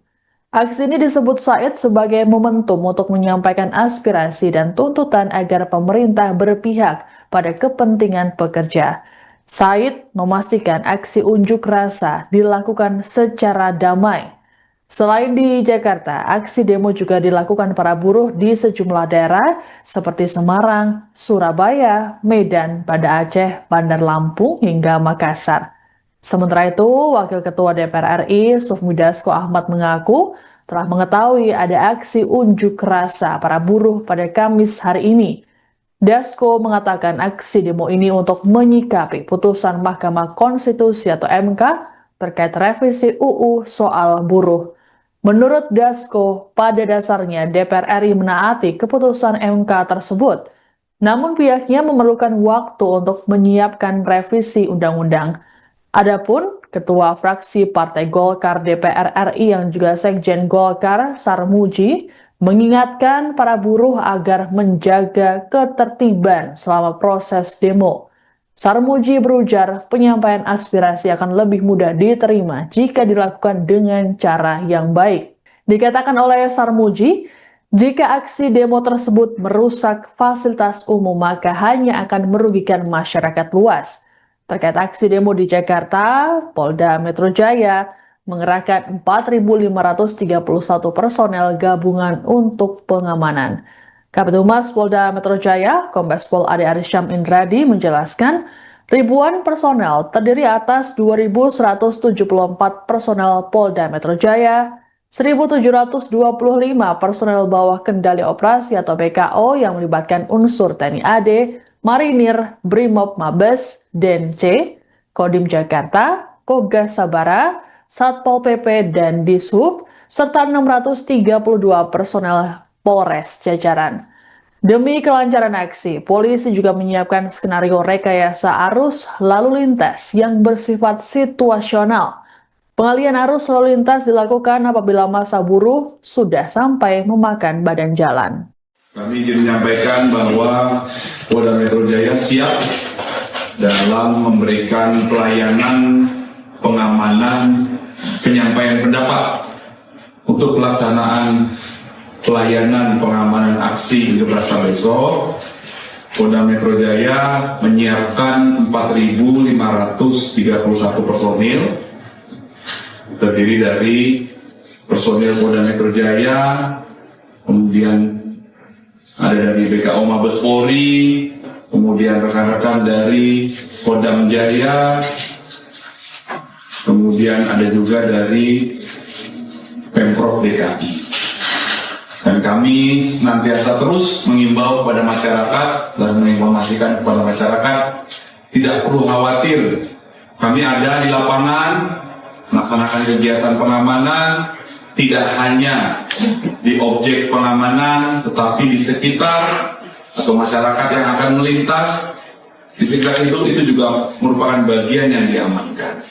Speaker 1: Aksi ini disebut Said sebagai momentum untuk menyampaikan aspirasi dan tuntutan agar pemerintah berpihak pada kepentingan pekerja. Said memastikan aksi unjuk rasa dilakukan secara damai. Selain di Jakarta, aksi demo juga dilakukan para buruh di sejumlah daerah seperti Semarang, Surabaya, Medan, Banda Aceh, Bandar Lampung, hingga Makassar. Sementara itu, Wakil Ketua DPR RI, Sufmi Dasko Ahmad mengaku telah mengetahui ada aksi unjuk rasa para buruh pada Kamis hari ini. Dasko mengatakan aksi demo ini untuk menyikapi putusan Mahkamah Konstitusi atau MK terkait revisi UU soal buruh. Menurut Dasko, pada dasarnya DPR RI menaati keputusan MK tersebut. Namun pihaknya memerlukan waktu untuk menyiapkan revisi undang-undang. Adapun Ketua Fraksi Partai Golkar DPR RI yang juga Sekjen Golkar, Sarmuji, mengingatkan para buruh agar menjaga ketertiban selama proses demo. Sarmuji berujar penyampaian aspirasi akan lebih mudah diterima jika dilakukan dengan cara yang baik. Dikatakan oleh Sarmuji, jika aksi demo tersebut merusak fasilitas umum maka hanya akan merugikan masyarakat luas. Terkait aksi demo di Jakarta, Polda Metro Jaya mengerahkan 4.531 personel gabungan untuk pengamanan. Kabid Humas Polda Metro Jaya, Kombes Pol Ade Arsyam Indradi menjelaskan, ribuan personel terdiri atas 2.174 personel Polda Metro Jaya, 1.725 personel bawah kendali operasi atau BKO yang melibatkan unsur TNI AD, Marinir, Brimob Mabes, DENC, Kodim Jakarta, Kogas Sabara, Satpol PP, dan Dishub, serta 632 personel Polres jajaran. Demi kelancaran aksi, polisi juga menyiapkan skenario rekayasa arus lalu lintas yang bersifat situasional. Pengalihan arus lalu lintas dilakukan apabila massa buruh sudah sampai memakan badan jalan.
Speaker 2: Kami ingin menyampaikan bahwa Polda Metro Jaya siap dalam memberikan pelayanan, pengamanan, penyampaian pendapat untuk pelaksanaan pelayanan pengamanan aksi unjuk rasa besok. Polda Metro Jaya menyiapkan 4.531 personil, terdiri dari personil Polda Metro Jaya, kemudian ada dari BKO Mabes Polri, kemudian rekan-rekan dari Kodam Jaya, kemudian ada juga dari Pemprov DKI. Dan kami senantiasa terus mengimbau kepada masyarakat dan menginformasikan kepada masyarakat, tidak perlu khawatir. Kami ada di lapangan, melaksanakan kegiatan pengamanan, tidak hanya di objek pengamanan, tetapi di sekitar atau masyarakat yang akan melintas. Di sekitar itu juga merupakan bagian yang diamankan.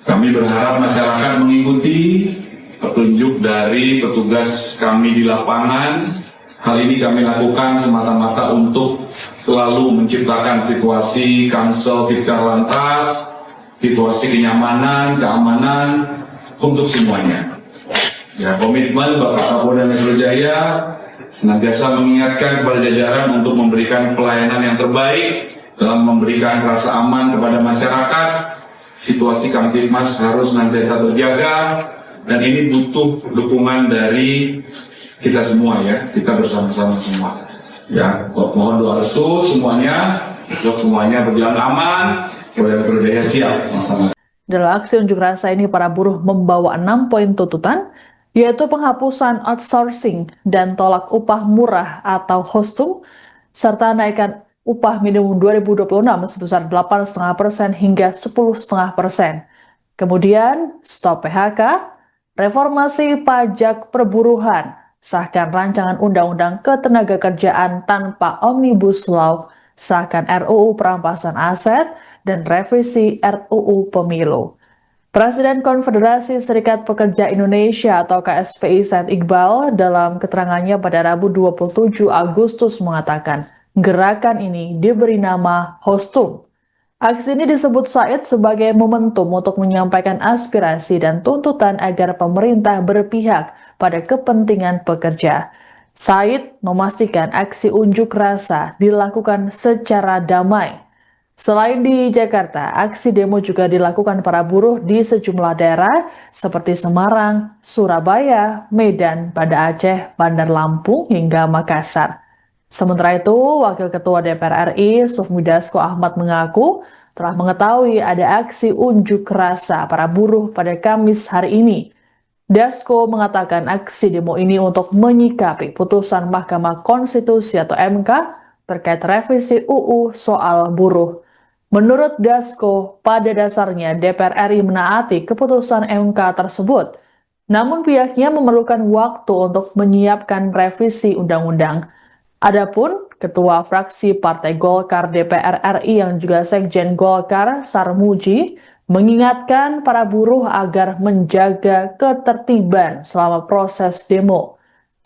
Speaker 2: Kami berharap masyarakat mengikuti petunjuk dari petugas kami di lapangan. Hal ini kami lakukan semata-mata untuk selalu menciptakan situasi Kamsel Fikcar Lantas, situasi kenyamanan, keamanan untuk semuanya. Ya, komitmen Bapak Kapolda Metro Jaya senantiasa mengingatkan kepada jajaran untuk memberikan pelayanan yang terbaik dalam memberikan rasa aman kepada masyarakat. Situasi Kamtibmas harus senantiasa terjaga. Dan ini butuh dukungan dari kita semua ya, kita bersama-sama semua. Ya, mohon doa restu semuanya berjalan aman, Polda Metro Jaya siap bersama.
Speaker 1: Dalam aksi unjuk rasa ini, para buruh membawa 6 poin tuntutan, yaitu penghapusan outsourcing dan tolak upah murah atau Hostum, serta naikkan upah minimum 2026 sebesar 8,5% hingga 10,5%. Kemudian, stop PHK, reformasi pajak perburuhan, sahkan rancangan undang-undang ketenagakerjaan tanpa Omnibus Law, sahkan RUU perampasan aset, dan revisi RUU Pemilu. Presiden Konfederasi Serikat Pekerja Indonesia atau KSPI Said Iqbal dalam keterangannya pada Rabu 27 Agustus mengatakan gerakan ini diberi nama Hostum. Aksi ini disebut Said sebagai momentum untuk menyampaikan aspirasi dan tuntutan agar pemerintah berpihak pada kepentingan pekerja. Said memastikan aksi unjuk rasa dilakukan secara damai. Selain di Jakarta, aksi demo juga dilakukan para buruh di sejumlah daerah seperti Semarang, Surabaya, Medan, Banda Aceh, Bandar Lampung, hingga Makassar. Sementara itu, Wakil Ketua DPR RI, Sufmi Dasko Ahmad mengaku telah mengetahui ada aksi unjuk rasa para buruh pada Kamis hari ini. Dasko mengatakan aksi demo ini untuk menyikapi putusan Mahkamah Konstitusi atau MK terkait revisi UU soal buruh. Menurut Dasko, pada dasarnya DPR RI menaati keputusan MK tersebut. Namun pihaknya memerlukan waktu untuk menyiapkan revisi undang-undang. Adapun Ketua Fraksi Partai Golkar DPR RI yang juga Sekjen Golkar, Sarmuji, mengingatkan para buruh agar menjaga ketertiban selama proses demo.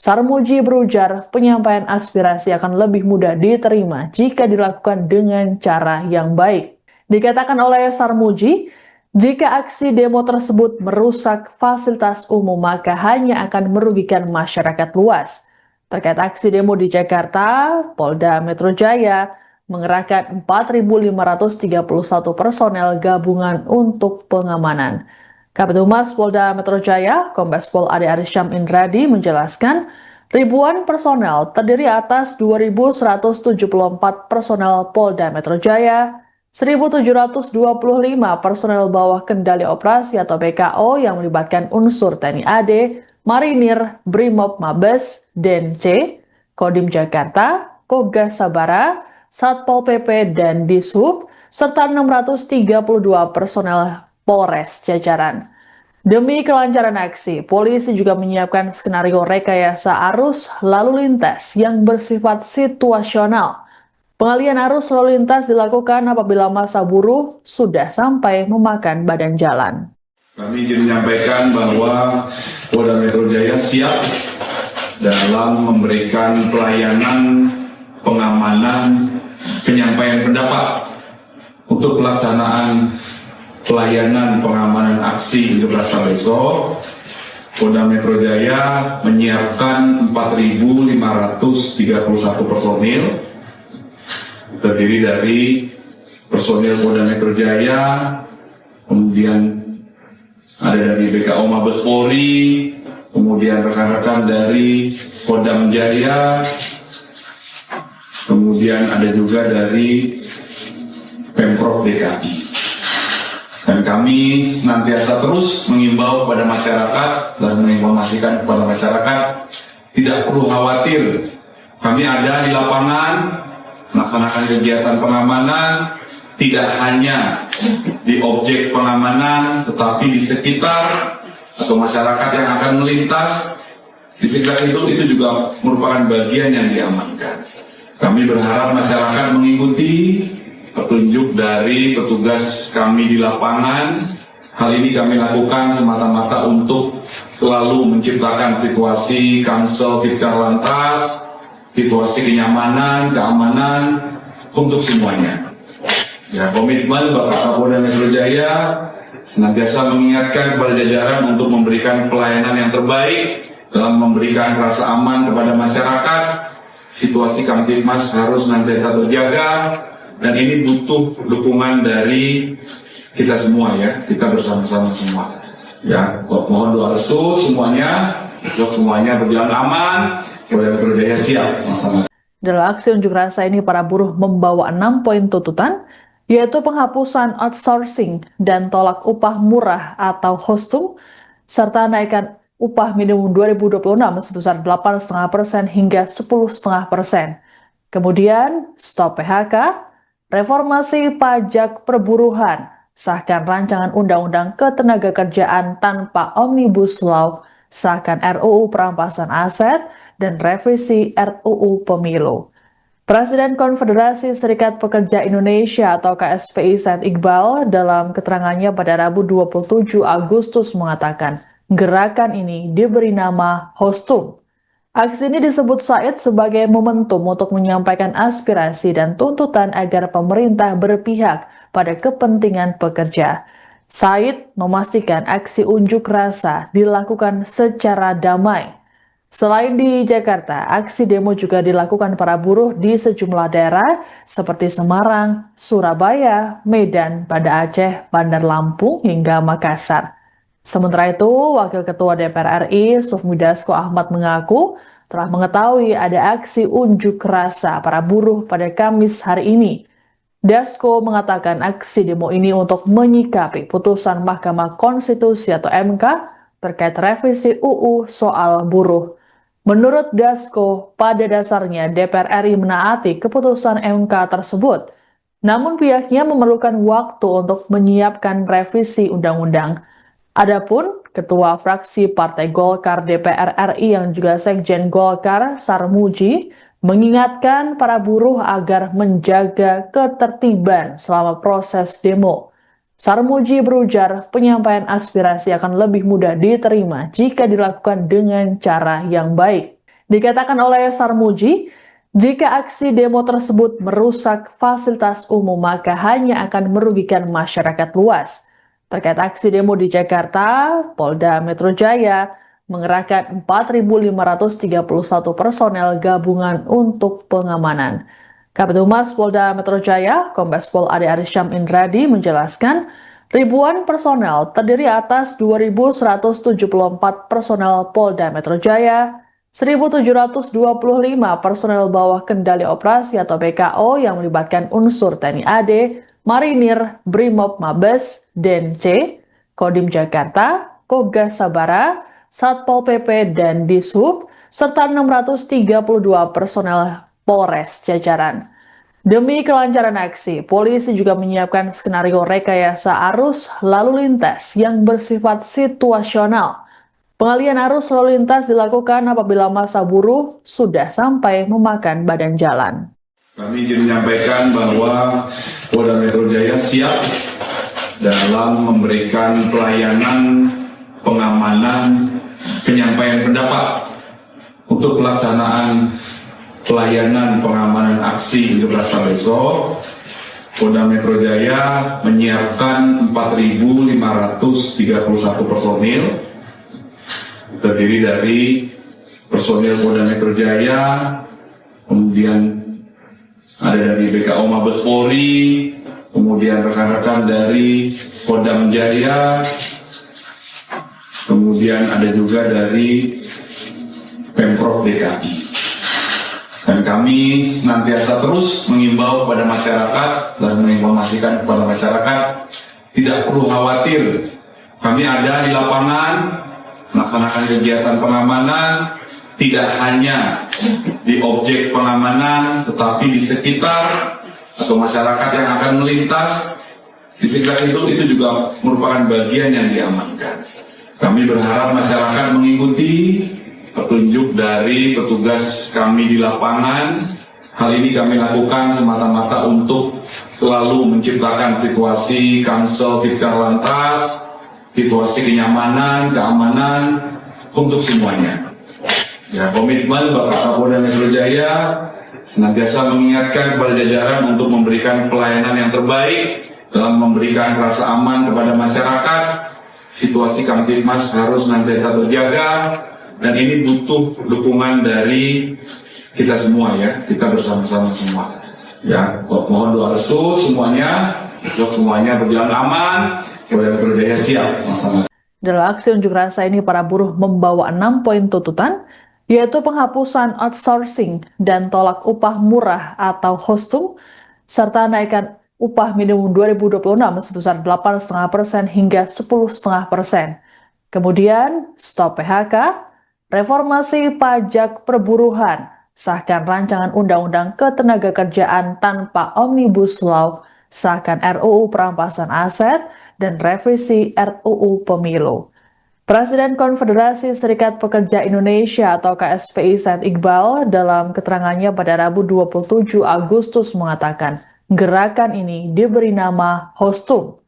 Speaker 1: Sarmuji berujar penyampaian aspirasi akan lebih mudah diterima jika dilakukan dengan cara yang baik. Dikatakan oleh Sarmuji, jika aksi demo tersebut merusak fasilitas umum maka hanya akan merugikan masyarakat luas. Terkait aksi demo di Jakarta, Polda Metro Jaya mengerahkan 4.531 personel gabungan untuk pengamanan. Kabid Humas Polda Metro Jaya, Kombes Pol Ade Arsyam Indradi menjelaskan, ribuan personel terdiri atas 2.174 personel Polda Metro Jaya, 1.725 personel bawah kendali operasi atau BKO yang melibatkan unsur TNI AD, Marinir, Brimob Mabes, DENC, Kodim Jakarta, Kogas Sabara, Satpol PP, dan Dishub, serta 632 personel Polres jajaran. Demi kelancaran aksi, polisi juga menyiapkan skenario rekayasa arus lalu lintas yang bersifat situasional. Pengalihan arus lalu lintas dilakukan apabila massa buruh sudah sampai memakan badan jalan.
Speaker 2: Kami ingin menyampaikan bahwa Polda Metro Jaya siap dalam memberikan pelayanan pengamanan penyampaian pendapat untuk pelaksanaan pelayanan pengamanan aksi unjuk rasa besok. Polda Metro Jaya menyiapkan 4.531 personil terdiri dari personil Polda Metro Jaya, kemudian ada dari BKO Mabes Polri, kemudian rekan-rekan dari Kodam Jaya, kemudian ada juga dari Pemprov DKI. Dan kami senantiasa terus mengimbau kepada masyarakat dan menginformasikan kepada masyarakat, tidak perlu khawatir. Kami ada di lapangan, melaksanakan kegiatan pengamanan, tidak hanya di objek pengamanan, tetapi di sekitar atau masyarakat yang akan melintas. Di sekitar itu juga merupakan bagian yang diamankan. Kami berharap masyarakat mengikuti petunjuk dari petugas kami di lapangan. Hal ini kami lakukan semata-mata untuk selalu menciptakan situasi Kamsel Tipcar Lantas, situasi kenyamanan, keamanan untuk semuanya. Ya, komitmen Bapak Kapolda Metro Jaya senantiasa mengingatkan kepada jajaran untuk memberikan pelayanan yang terbaik dalam memberikan rasa aman kepada masyarakat. Situasi Kamtipmas harus senantiasa terjaga. Dan ini butuh dukungan dari kita semua ya, kita bersama-sama semua. Ya, mohon doa restu semuanya berjalan aman, Polda Metro Jaya siap bersama.
Speaker 1: Dalam aksi unjuk rasa ini, para buruh membawa 6 poin tuntutan, yaitu penghapusan outsourcing dan tolak upah murah atau Hostum, serta naikkan upah minimum 2026 sebesar 8,5% hingga 10,5%. Kemudian, stop PHK, reformasi pajak perburuhan, sahkan rancangan undang-undang ketenagakerjaan tanpa Omnibus Law, sahkan RUU perampasan aset, dan revisi RUU Pemilu. Presiden Konfederasi Serikat Pekerja Indonesia atau KSPI Said Iqbal dalam keterangannya pada Rabu 27 Agustus mengatakan gerakan ini diberi nama Hostum. Aksi ini disebut Said sebagai momentum untuk menyampaikan aspirasi dan tuntutan agar pemerintah berpihak pada kepentingan pekerja. Said memastikan aksi unjuk rasa dilakukan secara damai. Selain di Jakarta, aksi demo juga dilakukan para buruh di sejumlah daerah seperti Semarang, Surabaya, Medan, Banda Aceh, Bandar Lampung, hingga Makassar. Sementara itu, Wakil Ketua DPR RI, Sufmi Dasko Ahmad mengaku telah mengetahui ada aksi unjuk rasa para buruh pada Kamis hari ini. Dasko mengatakan aksi demo ini untuk menyikapi putusan Mahkamah Konstitusi atau MK terkait revisi UU soal buruh. Menurut Dasko, pada dasarnya DPR RI menaati keputusan MK tersebut. Namun pihaknya memerlukan waktu untuk menyiapkan revisi undang-undang. Adapun Ketua Fraksi Partai Golkar DPR RI yang juga Sekjen Golkar, Sarmuji, mengingatkan para buruh agar menjaga ketertiban selama proses demo. Sarmuji berujar penyampaian aspirasi akan lebih mudah diterima jika dilakukan dengan cara yang baik. Dikatakan oleh Sarmuji, jika aksi demo tersebut merusak fasilitas umum maka hanya akan merugikan masyarakat luas. Terkait aksi demo di Jakarta, Polda Metro Jaya mengerahkan 4.531 personel gabungan untuk pengamanan. Kabid Humas Polda Metro Jaya, Kombes Pol Ade Arsyam Indradi menjelaskan, ribuan personel terdiri atas 2.174 personel Polda Metro Jaya, 1.725 personel bawah kendali operasi atau BKO yang melibatkan unsur TNI AD, Marinir, Brimob Mabes, DENC, Kodim Jakarta, Kogas Sabara, Satpol PP, dan Dishub, serta 632 personel Polres jajaran. Demi kelancaran aksi, polisi juga menyiapkan skenario rekayasa arus lalu lintas yang bersifat situasional. Pengalihan arus lalu lintas dilakukan apabila massa buruh sudah sampai memakan badan jalan.
Speaker 2: Kami ingin menyampaikan bahwa Polda Metro Jaya siap dalam memberikan pelayanan pengamanan penyampaian pendapat untuk pelaksanaan pelayanan pengamanan aksi unjuk rasa besok. Polda Metro Jaya menyiapkan 4.531 personil terdiri dari personil Polda Metro Jaya, kemudian ada dari BKO Mabes Polri, kemudian rekan-rekan dari Kodam Jaya, kemudian ada juga dari Pemprov DKI. Dan kami senantiasa terus mengimbau kepada masyarakat dan menginformasikan kepada masyarakat, tidak perlu khawatir. Kami ada di lapangan, melaksanakan kegiatan pengamanan, tidak hanya di objek pengamanan, tetapi di sekitar atau masyarakat yang akan melintas. Di sekitar itu juga merupakan bagian yang diamankan. Kami berharap masyarakat mengikuti petunjuk dari petugas kami di lapangan. Hal ini kami lakukan semata-mata untuk selalu menciptakan situasi Kamsel Tipcar Lantas, situasi kenyamanan, keamanan untuk semuanya. Ya, komitmen Bapak Kapolda Metro Jaya senantiasa mengingatkan kepada jajaran untuk memberikan pelayanan yang terbaik dalam memberikan rasa aman kepada masyarakat. Situasi Kamtibmas harus senantiasa terjaga. Dan ini butuh dukungan dari kita semua ya, kita bersama-sama semua. Ya, mohon doa restu semuanya berjalan aman, Polda Metro Jaya siap bersama.
Speaker 1: Dalam aksi unjuk rasa ini, para buruh membawa 6 poin tuntutan, yaitu penghapusan outsourcing dan tolak upah murah atau Hostum, serta naikkan upah minimum 2026 sebesar 8,5% hingga 10,5%. Kemudian, stop PHK, reformasi pajak perburuhan, sahkan rancangan undang-undang ketenagakerjaan tanpa Omnibus Law, sahkan RUU perampasan aset, dan revisi RUU Pemilu. Presiden Konfederasi Serikat Pekerja Indonesia atau KSPI Said Iqbal dalam keterangannya pada Rabu 27 Agustus mengatakan gerakan ini diberi nama Hostum.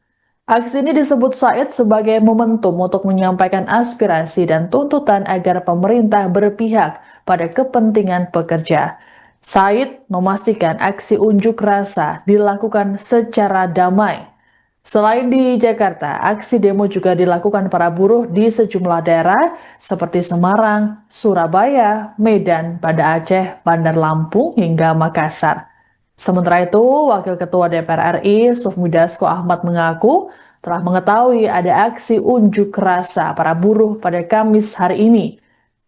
Speaker 1: Aksi ini disebut Said sebagai momentum untuk menyampaikan aspirasi dan tuntutan agar pemerintah berpihak pada kepentingan pekerja. Said memastikan aksi unjuk rasa dilakukan secara damai. Selain di Jakarta, aksi demo juga dilakukan para buruh di sejumlah daerah seperti Semarang, Surabaya, Medan, Banda Aceh, Bandar Lampung, hingga Makassar. Sementara itu, Wakil Ketua DPR RI, Sufmi Dasko Ahmad mengaku telah mengetahui ada aksi unjuk rasa para buruh pada Kamis hari ini.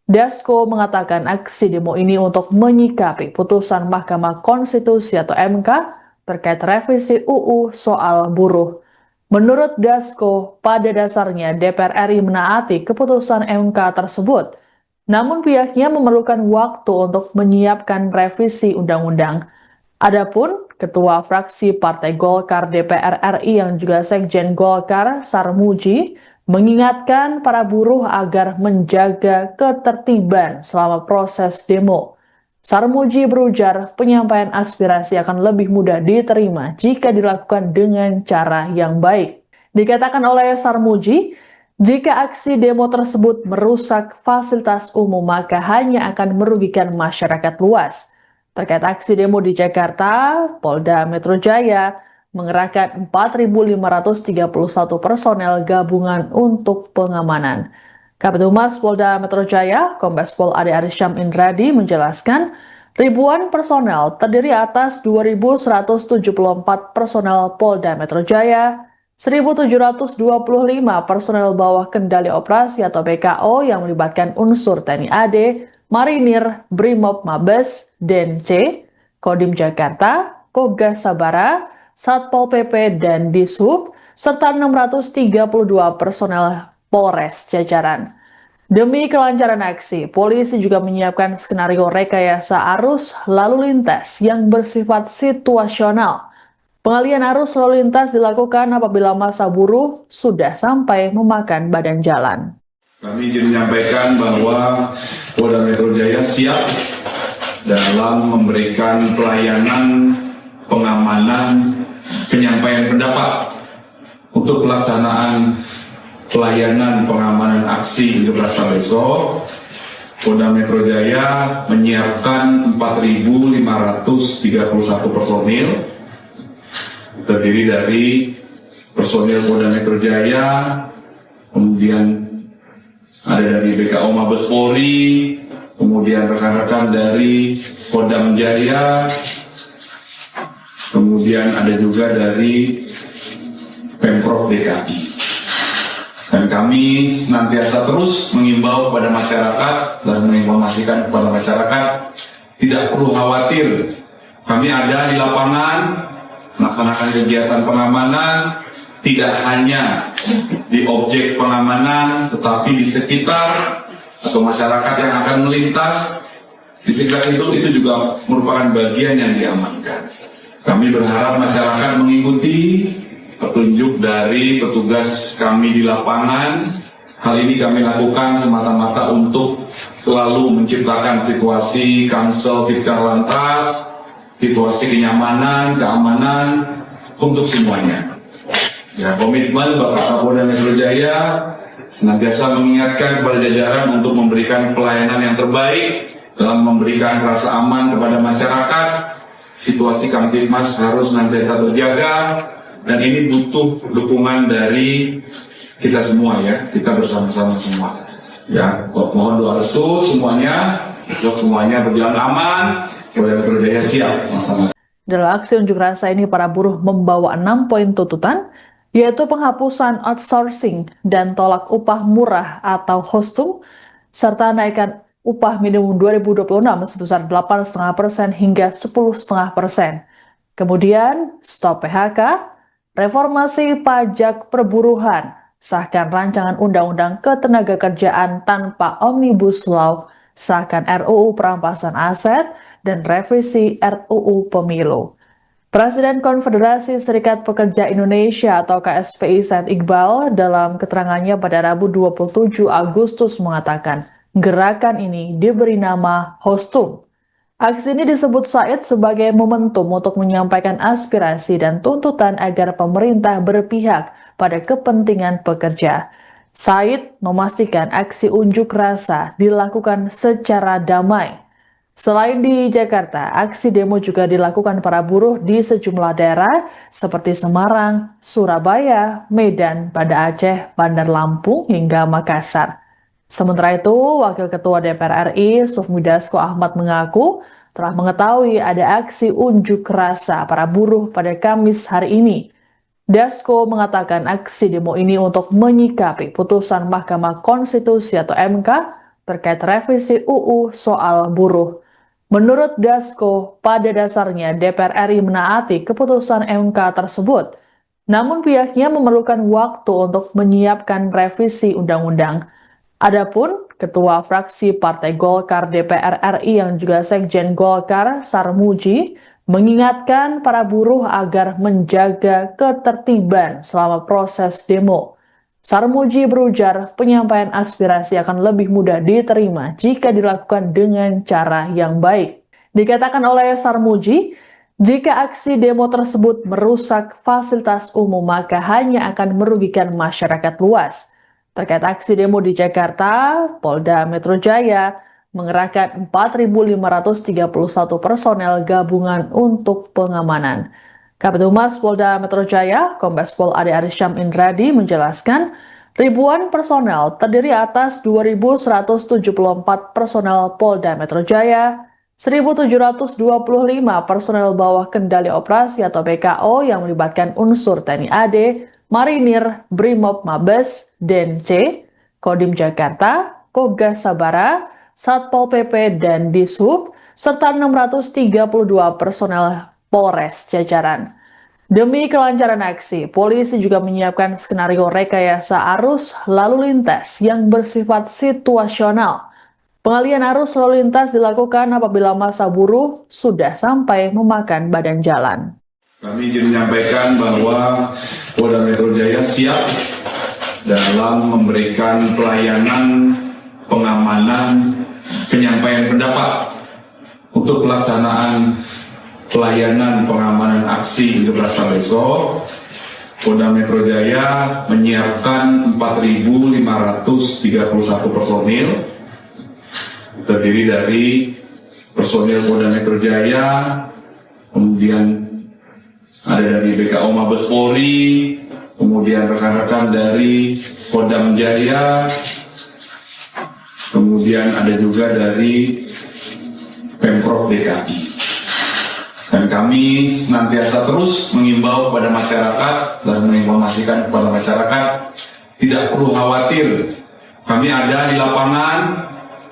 Speaker 1: Dasko mengatakan aksi demo ini untuk menyikapi putusan Mahkamah Konstitusi atau MK terkait revisi UU soal buruh. Menurut Dasko, pada dasarnya DPR RI menaati keputusan MK tersebut. Namun pihaknya memerlukan waktu untuk menyiapkan revisi undang-undang. Adapun Ketua Fraksi Partai Golkar DPR RI yang juga Sekjen Golkar, Sarmuji, mengingatkan para buruh agar menjaga ketertiban selama proses demo. Sarmuji berujar penyampaian aspirasi akan lebih mudah diterima jika dilakukan dengan cara yang baik. Dikatakan oleh Sarmuji, jika aksi demo tersebut merusak fasilitas umum maka hanya akan merugikan masyarakat luas. Terkait aksi demo di Jakarta, Polda Metro Jaya mengerahkan 4.531 personel gabungan untuk pengamanan. Kabid Humas Polda Metro Jaya, Kombes Pol Ade Arsyam Indradi menjelaskan, ribuan personel terdiri atas 2.174 personel Polda Metro Jaya, 1.725 personel bawah kendali operasi atau BKO yang melibatkan unsur TNI AD, Marinir, Brimob Mabes, DENC, Kodim Jakarta, Kogas Sabara, Satpol PP, dan Dishub, serta 632 personel Polres jajaran. Demi kelancaran aksi, polisi juga menyiapkan skenario rekayasa arus lalu lintas yang bersifat situasional. Pengalihan arus lalu lintas dilakukan apabila massa buruh sudah sampai memakan badan jalan.
Speaker 2: Kami ingin menyampaikan bahwa Polda Metro Jaya siap dalam memberikan pelayanan pengamanan penyampaian pendapat untuk pelaksanaan pelayanan pengamanan aksi unjuk rasa besok. Polda Metro Jaya menyiapkan 4.531 personil terdiri dari personil Polda Metro Jaya, kemudian ada dari BKO Mabes Polri, kemudian rekan-rekan dari Kodam Jaya, kemudian ada juga dari Pemprov DKI. Dan kami senantiasa terus mengimbau kepada masyarakat dan menginformasikan kepada masyarakat, tidak perlu khawatir. Kami ada di lapangan, melaksanakan kegiatan pengamanan, tidak hanya di objek pengamanan, tetapi di sekitar atau masyarakat yang akan melintas. Di sekitar itu juga merupakan bagian yang diamankan. Kami berharap masyarakat mengikuti petunjuk dari petugas kami di lapangan. Hal ini kami lakukan semata-mata untuk selalu menciptakan situasi Kamsel Tipcar Lantas, situasi kenyamanan, keamanan untuk semuanya. Ya, komitmen Bapak Kapolda Metro Jaya senantiasa mengingatkan kepada jajaran untuk memberikan pelayanan yang terbaik dalam memberikan rasa aman kepada masyarakat. Situasi Kamtipmas harus senantiasa terjaga. Dan ini butuh dukungan dari kita semua ya, kita bersama-sama semua. Ya, mohon doa restu semuanya berjalan aman, Polda Metro Jaya siap bersama.
Speaker 1: Dalam aksi unjuk rasa ini, para buruh membawa 6 poin tuntutan, yaitu penghapusan outsourcing dan tolak upah murah atau Hostum, serta naikkan upah minimum 2026 sebesar 8,5% hingga 10,5%. Kemudian, stop PHK, reformasi pajak perburuhan, sahkan rancangan undang-undang ketenagakerjaan tanpa Omnibus Law, sahkan RUU perampasan aset, dan revisi RUU Pemilu. Presiden Konfederasi Serikat Pekerja Indonesia atau KSPI Said Iqbal dalam keterangannya pada Rabu 27 Agustus mengatakan gerakan ini diberi nama Hostum. Aksi ini disebut Said sebagai momentum untuk menyampaikan aspirasi dan tuntutan agar pemerintah berpihak pada kepentingan pekerja. Said memastikan aksi unjuk rasa dilakukan secara damai. Selain di Jakarta, aksi demo juga dilakukan para buruh di sejumlah daerah seperti Semarang, Surabaya, Medan, Banda Aceh, Bandar Lampung, hingga Makassar. Sementara itu, Wakil Ketua DPR RI, Sufmi Dasko Ahmad mengaku telah mengetahui ada aksi unjuk rasa para buruh pada Kamis hari ini. Dasko mengatakan aksi demo ini untuk menyikapi putusan Mahkamah Konstitusi atau MK terkait revisi UU soal buruh. Menurut Dasko, pada dasarnya DPR RI menaati keputusan MK tersebut. Namun pihaknya memerlukan waktu untuk menyiapkan revisi undang-undang. Adapun Ketua Fraksi Partai Golkar DPR RI yang juga Sekjen Golkar, Sarmuji, mengingatkan para buruh agar menjaga ketertiban selama proses demo. Sarmuji berujar penyampaian aspirasi akan lebih mudah diterima jika dilakukan dengan cara yang baik. Dikatakan oleh Sarmuji, jika aksi demo tersebut merusak fasilitas umum maka hanya akan merugikan masyarakat luas. Terkait aksi demo di Jakarta, Polda Metro Jaya mengerahkan 4.531 personel gabungan untuk pengamanan. Kabid Humas Polda Metro Jaya, Kombes Pol Ade Arsyam Indradi menjelaskan, ribuan personel terdiri atas 2.174 personel Polda Metro Jaya, 1.725 personel bawah kendali operasi atau BKO yang melibatkan unsur TNI AD, Marinir, Brimob Mabes, DENC, Kodim Jakarta, Kogas Sabara, Satpol PP, dan Dishub, serta 632 personel Polres jajaran. Demi kelancaran aksi, polisi juga menyiapkan skenario rekayasa arus lalu lintas yang bersifat situasional. Pengalihan arus lalu lintas dilakukan apabila massa buruh sudah sampai memakan badan jalan.
Speaker 2: Kami ingin menyampaikan bahwa Polda Metro Jaya siap dalam memberikan pelayanan pengamanan penyampaian pendapat untuk pelaksanaan pelayanan pengamanan aksi unjuk rasa besok. Polda Metro Jaya menyiapkan 4.531 personil terdiri dari personil Polda Metro Jaya, kemudian ada dari BKO Mabes Polri, kemudian rekan-rekan dari Kodam Jaya, kemudian ada juga dari Pemprov DKI. Dan kami senantiasa terus mengimbau kepada masyarakat dan menginformasikan kepada masyarakat, tidak perlu khawatir. Kami ada di lapangan,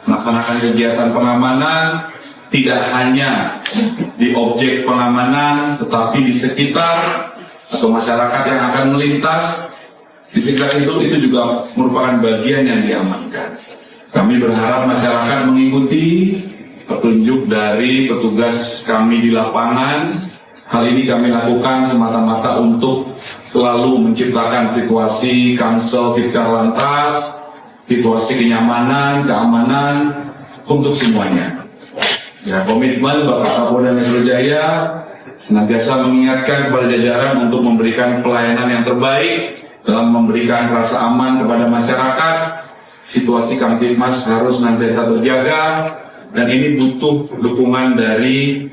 Speaker 2: melaksanakan kegiatan pengamanan, tidak hanya di objek pengamanan, tetapi di sekitar atau masyarakat yang akan melintas. Di sekitar itu juga merupakan bagian yang diamankan. Kami berharap masyarakat mengikuti petunjuk dari petugas kami di lapangan. Hal ini kami lakukan semata-mata untuk selalu menciptakan situasi Kamsel Fitcar Lantas, situasi kenyamanan, keamanan untuk semuanya. Ya, komitmen Bapak Kapolda Metro Jaya senantiasa mengingatkan kepada jajaran untuk memberikan pelayanan yang terbaik dalam memberikan rasa aman kepada masyarakat. Situasi Kamtibmas harus senantiasa terjaga. Dan ini butuh dukungan dari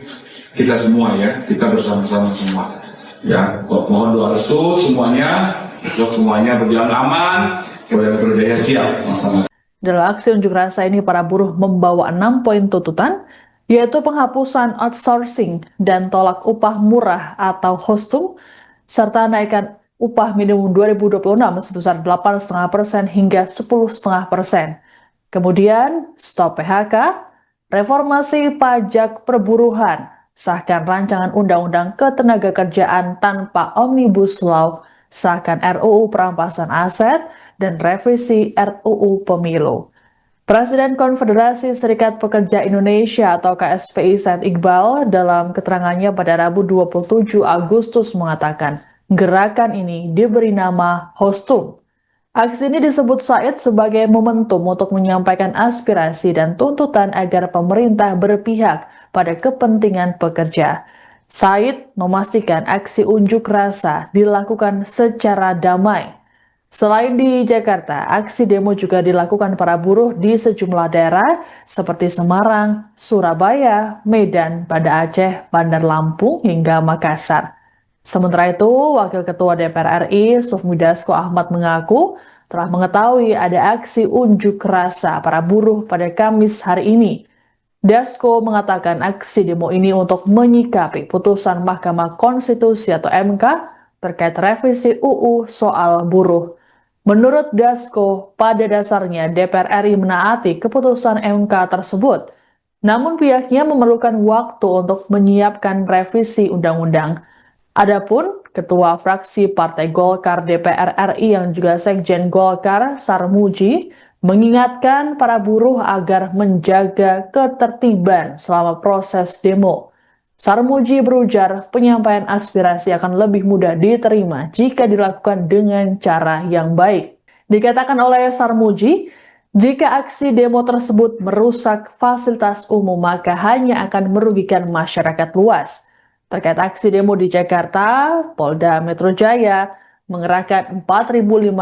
Speaker 2: kita semua ya, kita bersama-sama semua. Ya, mohon doa restu semuanya berjalan aman, Polda Metro Jaya siap bersama.
Speaker 1: Dalam aksi unjuk rasa ini, para buruh membawa 6 poin tuntutan, yaitu penghapusan outsourcing dan tolak upah murah atau Hostum, serta naikkan upah minimum 2026 sebesar 8,5% hingga 10,5%. Kemudian, stop PHK, reformasi pajak perburuhan, sahkan rancangan undang-undang ketenagakerjaan tanpa Omnibus Law, sahkan RUU perampasan aset, dan revisi RUU Pemilu. Presiden Konfederasi Serikat Pekerja Indonesia atau KSPI Said Iqbal dalam keterangannya pada Rabu 27 Agustus mengatakan gerakan ini diberi nama Hostum. Aksi ini disebut Said sebagai momentum untuk menyampaikan aspirasi dan tuntutan agar pemerintah berpihak pada kepentingan pekerja. Said memastikan aksi unjuk rasa dilakukan secara damai. Selain di Jakarta, aksi demo juga dilakukan para buruh di sejumlah daerah seperti Semarang, Surabaya, Medan, Banda Aceh, Bandar Lampung, hingga Makassar. Sementara itu, Wakil Ketua DPR RI, Sufmi Dasko Ahmad mengaku telah mengetahui ada aksi unjuk rasa para buruh pada Kamis hari ini. Dasko mengatakan aksi demo ini untuk menyikapi putusan Mahkamah Konstitusi atau MK terkait revisi UU soal buruh. Menurut Dasko, pada dasarnya DPR RI menaati keputusan MK tersebut. Namun pihaknya memerlukan waktu untuk menyiapkan revisi undang-undang. Adapun Ketua Fraksi Partai Golkar DPR RI yang juga Sekjen Golkar, Sarmuji, mengingatkan para buruh agar menjaga ketertiban selama proses demo. Sarmuji berujar penyampaian aspirasi akan lebih mudah diterima jika dilakukan dengan cara yang baik. Dikatakan oleh Sarmuji, jika aksi demo tersebut merusak fasilitas umum maka hanya akan merugikan masyarakat luas. Terkait aksi demo di Jakarta, Polda Metro Jaya mengerahkan 4.531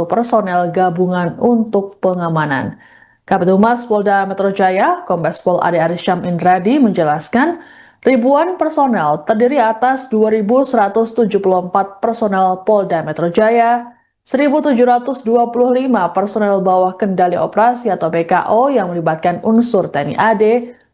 Speaker 1: personel gabungan untuk pengamanan. Kabid Humas Polda Metro Jaya, Kombes Pol Ade Arsyam Indradi menjelaskan, ribuan personel terdiri atas 2.174 personel Polda Metro Jaya, 1.725 personel bawah kendali operasi atau BKO yang melibatkan unsur TNI AD,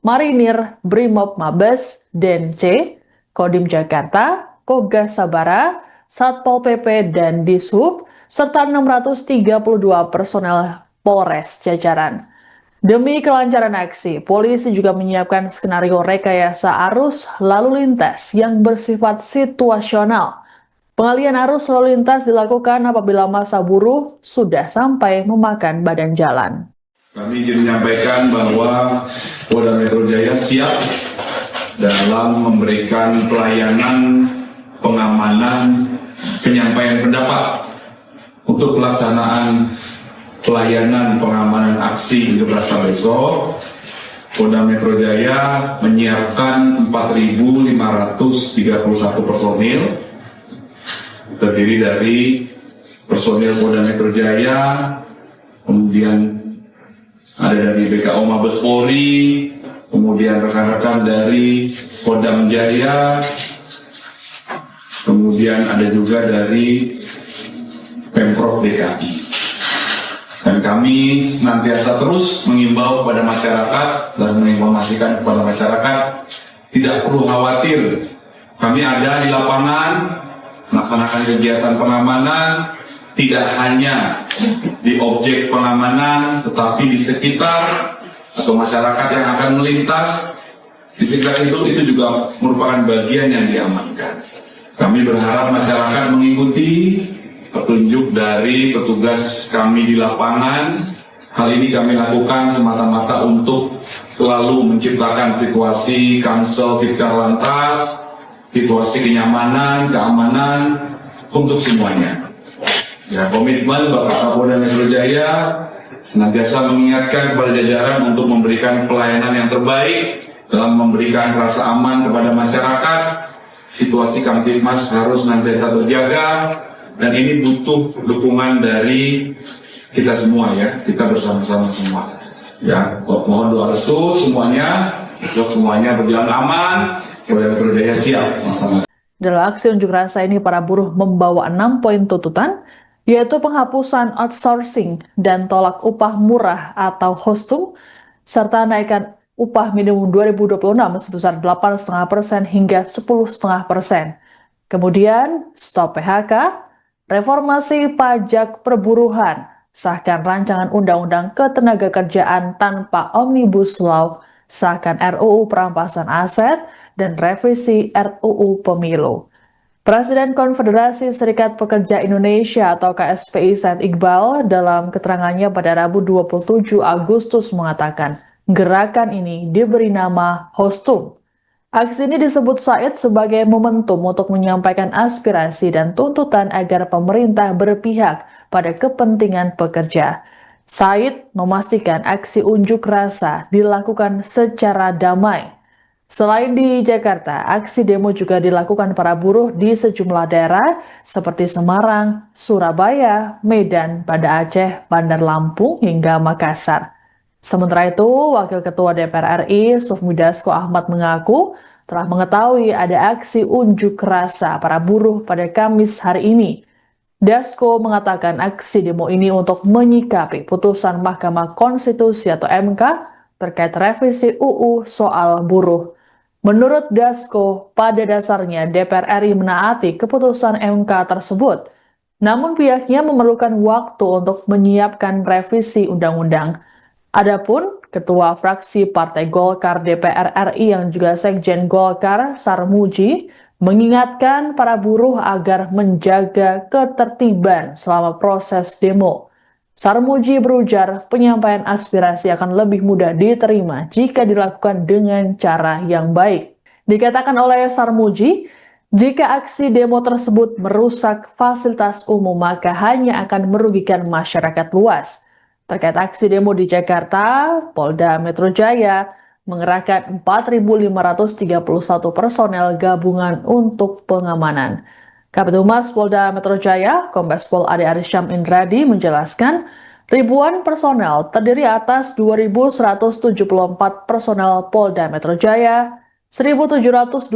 Speaker 1: Marinir, Brimob Mabes, DNC, Kodim Jakarta, Kogas Sabara, Satpol PP, dan Dishub, serta 632 personel Polres jajaran. Demi kelancaran aksi, polisi juga menyiapkan skenario rekayasa arus lalu lintas yang bersifat situasional. Pengalihan arus lalu lintas dilakukan apabila massa buruh sudah sampai memakan badan jalan.
Speaker 2: Kami ingin menyampaikan bahwa Polda Metro Jaya siap dalam memberikan pelayanan pengamanan penyampaian pendapat untuk pelaksanaan pelayanan pengamanan aksi unjuk rasa besok. Polda Metro Jaya menyiapkan 4.531 personil terdiri dari personil Polda Metro Jaya, kemudian ada dari BKO Mabes Polri, kemudian rekan-rekan dari Kodam Jaya, kemudian ada juga dari Pemprov DKI. Dan kami senantiasa terus mengimbau kepada masyarakat dan menginformasikan kepada masyarakat, tidak perlu khawatir. Kami ada di lapangan, melaksanakan kegiatan pengamanan, tidak hanya di objek pengamanan, tetapi di sekitar atau masyarakat yang akan melintas. Di sekitar itu juga merupakan bagian yang diamankan. Kami berharap masyarakat mengikuti petunjuk dari petugas kami di lapangan. Hal ini kami lakukan semata-mata untuk selalu menciptakan situasi Kamsel Tipcar Lantas, situasi kenyamanan, keamanan untuk semuanya. Ya, komitmen Bapak Kapolda Metro Jaya senantiasa mengingatkan kepada jajaran untuk memberikan pelayanan yang terbaik dalam memberikan rasa aman kepada masyarakat. Situasi Kamtipmas harus senantiasa terjaga. Dan ini butuh dukungan dari kita semua ya, kita bersama-sama semua. Ya, mohon doa restu semuanya berjalan aman, Polda Metro Jaya siap bersama.
Speaker 1: Dalam aksi unjuk rasa ini, para buruh membawa 6 poin tuntutan, yaitu penghapusan outsourcing dan tolak upah murah atau Hostum, serta naikkan upah minimum 2026 sebesar 8,5% hingga 10,5%. Kemudian, stop PHK, reformasi pajak perburuhan, sahkan rancangan undang-undang ketenagakerjaan tanpa Omnibus Law, sahkan RUU perampasan aset, dan revisi RUU Pemilu. Presiden Konfederasi Serikat Pekerja Indonesia atau KSPI Said Iqbal dalam keterangannya pada Rabu 27 Agustus mengatakan gerakan ini diberi nama Hostum. Aksi ini disebut Said sebagai momentum untuk menyampaikan aspirasi dan tuntutan agar pemerintah berpihak pada kepentingan pekerja. Said memastikan aksi unjuk rasa dilakukan secara damai. Selain di Jakarta, aksi demo juga dilakukan para buruh di sejumlah daerah seperti Semarang, Surabaya, Medan, Banda Aceh, Bandar Lampung, hingga Makassar. Sementara itu, Wakil Ketua DPR RI, Sufmi Dasko Ahmad mengaku telah mengetahui ada aksi unjuk rasa para buruh pada Kamis hari ini. Dasko mengatakan aksi demo ini untuk menyikapi putusan Mahkamah Konstitusi atau MK terkait revisi UU soal buruh. Menurut Dasko, pada dasarnya DPR RI menaati keputusan MK tersebut. Namun pihaknya memerlukan waktu untuk menyiapkan revisi undang-undang. Adapun Ketua Fraksi Partai Golkar DPR RI yang juga Sekjen Golkar, Sarmuji, mengingatkan para buruh agar menjaga ketertiban selama proses demo. Sarmuji berujar penyampaian aspirasi akan lebih mudah diterima jika dilakukan dengan cara yang baik. Dikatakan oleh Sarmuji, jika aksi demo tersebut merusak fasilitas umum maka hanya akan merugikan masyarakat luas. Terkait aksi demo di Jakarta, Polda Metro Jaya mengerahkan 4.531 personel gabungan untuk pengamanan. Kabid Humas Polda Metro Jaya, Kombes Pol Ade Arsyam Indradi menjelaskan, ribuan personel terdiri atas 2.174 personel Polda Metro Jaya, 1.725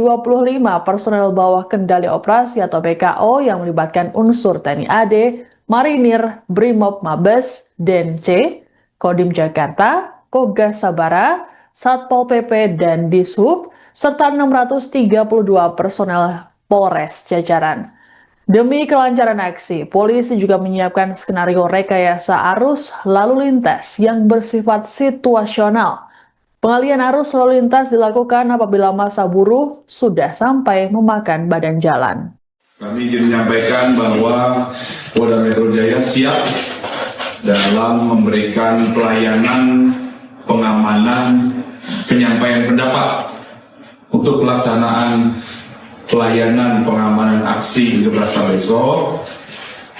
Speaker 1: personel bawah kendali operasi atau BKO yang melibatkan unsur TNI AD, Marinir, Brimob Mabes, DNC, Kodim Jakarta, Kogas Sabara, Satpol PP, dan Dishub, serta 632 personel Polres jajaran. Demi kelancaran aksi, polisi juga menyiapkan skenario rekayasa arus lalu lintas yang bersifat situasional. Pengalihan arus lalu lintas dilakukan apabila massa buruh sudah sampai memakan badan jalan.
Speaker 2: Kami ingin menyampaikan bahwa Polda Metro Jaya siap dalam memberikan pelayanan pengamanan penyampaian pendapat untuk pelaksanaan pelayanan pengamanan aksi unjuk rasa besok.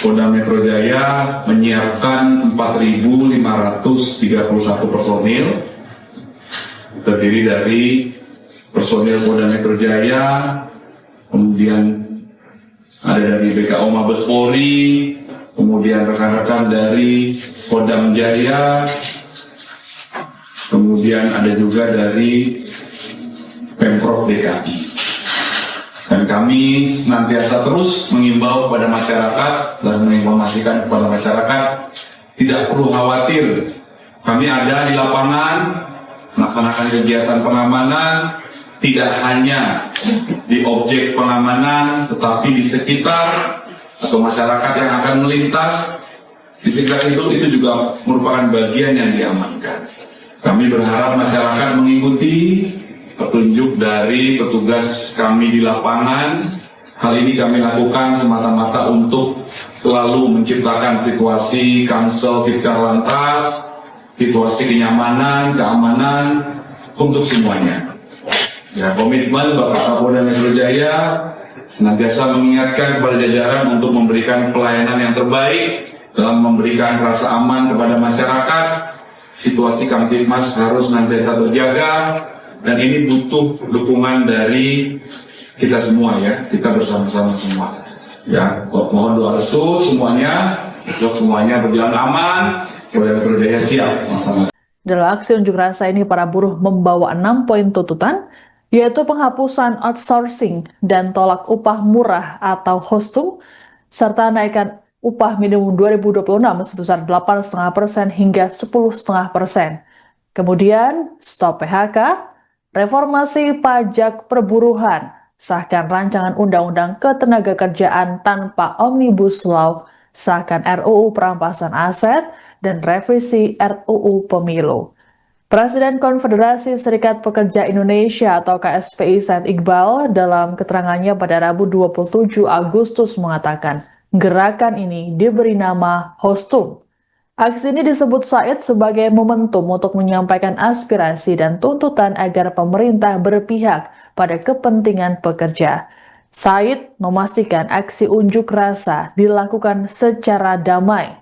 Speaker 2: Polda Metro Jaya menyiapkan 4.531 personil terdiri dari personil Polda Metro Jaya, kemudian ada dari BKO Mabes Polri, kemudian rekan-rekan dari Kodam Jaya, kemudian ada juga dari Pemprov DKI. Dan kami senantiasa terus mengimbau kepada masyarakat dan menginformasikan kepada masyarakat, tidak perlu khawatir. Kami ada di lapangan, melaksanakan kegiatan pengamanan, tidak hanya di objek pengamanan, tetapi di sekitar atau masyarakat yang akan melintas. Di sekitar itu juga merupakan bagian yang diamankan. Kami berharap masyarakat mengikuti petunjuk dari petugas kami di lapangan. Hal ini kami lakukan semata-mata untuk selalu menciptakan situasi Kamsel Tipcar Lantas, situasi kenyamanan, keamanan untuk semuanya. Ya, komitmen Bapak Kapolda Metro Jaya senantiasa mengingatkan kepada jajaran untuk memberikan pelayanan yang terbaik dalam memberikan rasa aman kepada masyarakat. Situasi Kamtipmas harus senantiasa terjaga. Dan ini butuh dukungan dari kita semua ya, kita bersama-sama semua. Ya, mohon doa restu semuanya berjalan aman, Polda Metro Jaya siap bersama.
Speaker 1: Dalam aksi unjuk rasa ini, para buruh membawa 6 poin tuntutan, yaitu penghapusan outsourcing dan tolak upah murah atau Hostum, serta naikkan upah minimum 2026 sebesar 8,5% hingga 10,5%. Kemudian, stop PHK, reformasi pajak perburuhan, sahkan rancangan undang-undang ketenagakerjaan tanpa Omnibus Law, sahkan RUU perampasan aset, dan revisi RUU Pemilu. Presiden Konfederasi Serikat Pekerja Indonesia atau KSPI Said Iqbal dalam keterangannya pada Rabu 27 Agustus mengatakan gerakan ini diberi nama Hostum. Aksi ini disebut Said sebagai momentum untuk menyampaikan aspirasi dan tuntutan agar pemerintah berpihak pada kepentingan pekerja. Said memastikan aksi unjuk rasa dilakukan secara damai.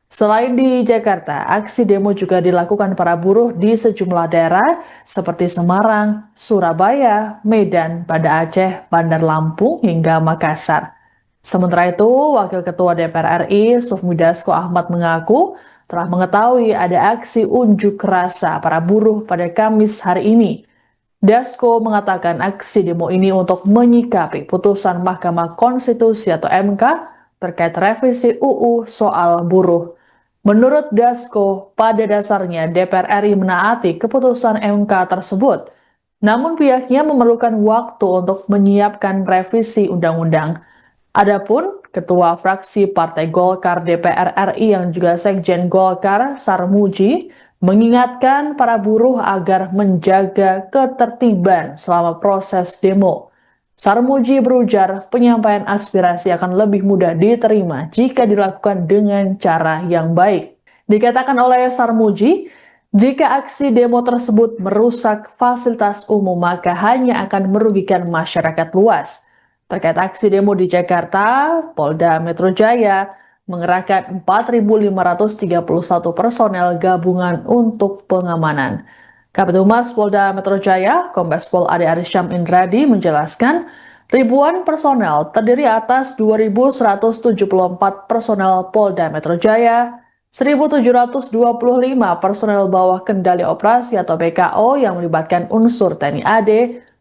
Speaker 1: Selain di Jakarta, aksi demo juga dilakukan para buruh di sejumlah daerah seperti Semarang, Surabaya, Medan, Banda Aceh, Bandar Lampung, hingga Makassar. Sementara itu, Wakil Ketua DPR RI, Sufmi Dasko Ahmad mengaku telah mengetahui ada aksi unjuk rasa para buruh pada Kamis hari ini. Dasko mengatakan aksi demo ini untuk menyikapi putusan Mahkamah Konstitusi atau MK terkait revisi UU soal buruh. Menurut Dasko, pada dasarnya DPR RI menaati keputusan MK tersebut. Namun pihaknya memerlukan waktu untuk menyiapkan revisi undang-undang. Adapun Ketua Fraksi Partai Golkar DPR RI yang juga Sekjen Golkar, Sarmuji, mengingatkan para buruh agar menjaga ketertiban selama proses demo. Sarmuji berujar penyampaian aspirasi akan lebih mudah diterima jika dilakukan dengan cara yang baik. Dikatakan oleh Sarmuji, jika aksi demo tersebut merusak fasilitas umum maka hanya akan merugikan masyarakat luas. Terkait aksi demo di Jakarta, Polda Metro Jaya mengerahkan 4.531 personel gabungan untuk pengamanan. Kabid Humas Polda Metro Jaya, Kombes Pol Ade Arsyam Indradi menjelaskan, ribuan personel terdiri atas 2.174 personel Polda Metro Jaya, 1.725 personel bawah kendali operasi atau BKO yang melibatkan unsur TNI AD,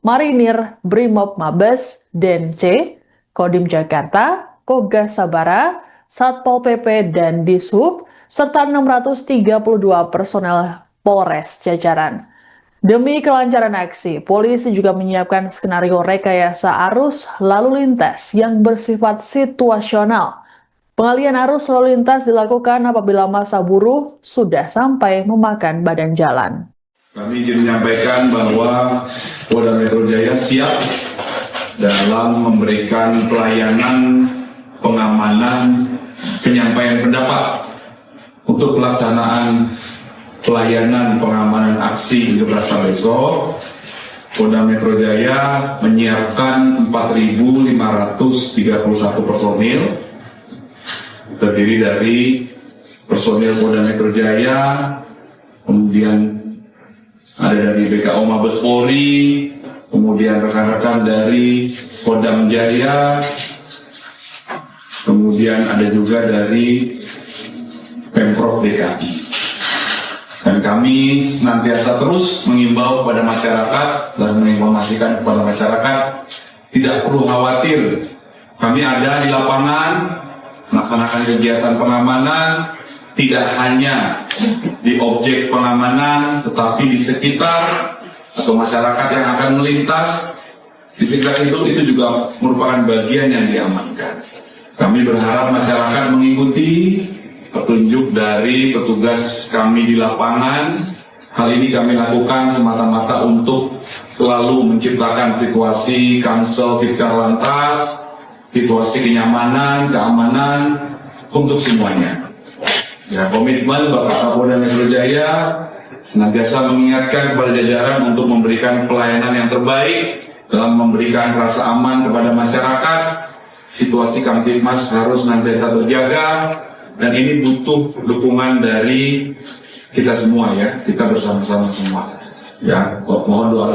Speaker 1: Marinir, Brimob Mabes, DENC, Kodim Jakarta, Kogas Sabara, Satpol PP, dan Dishub, serta 632 personel Polres jajaran. Demi kelancaran aksi, polisi juga menyiapkan skenario rekayasa arus lalu lintas yang bersifat situasional. Pengalihan arus lalu lintas dilakukan apabila massa buruh sudah sampai memakan badan jalan.
Speaker 2: Kami ingin menyampaikan bahwa Polda Metro Jaya siap dalam memberikan pelayanan pengamanan penyampaian pendapat untuk pelaksanaan pelayanan pengamanan aksi unjuk rasa besok. Polda Metro Jaya menyiapkan 4.531 personil terdiri dari personil Polda Metro Jaya, kemudian ada dari BKO Mabes Polri, kemudian rekan-rekan dari Kodam Jaya, kemudian ada juga dari Pemprov DKI. Dan kami senantiasa terus mengimbau kepada masyarakat dan menginformasikan kepada masyarakat, tidak perlu khawatir. Kami ada di lapangan, melaksanakan kegiatan pengamanan, tidak hanya di objek pengamanan, tetapi di sekitar atau masyarakat yang akan melintas. Di sekitar itu juga merupakan bagian yang diamankan. Kami berharap masyarakat mengikuti petunjuk dari petugas kami di lapangan. Hal ini kami lakukan semata-mata untuk selalu menciptakan situasi Kamsel Tipcar Lantas, situasi kenyamanan, keamanan untuk semuanya. Ya, komitmen Bapak Kapolda Metro Jaya senantiasa mengingatkan kepada jajaran untuk memberikan pelayanan yang terbaik dalam memberikan rasa aman kepada masyarakat. Situasi Kamtipmas harus senantiasa terjaga. Dan ini butuh dukungan dari kita semua ya, kita bersama-sama semua. Ya, mohon doa.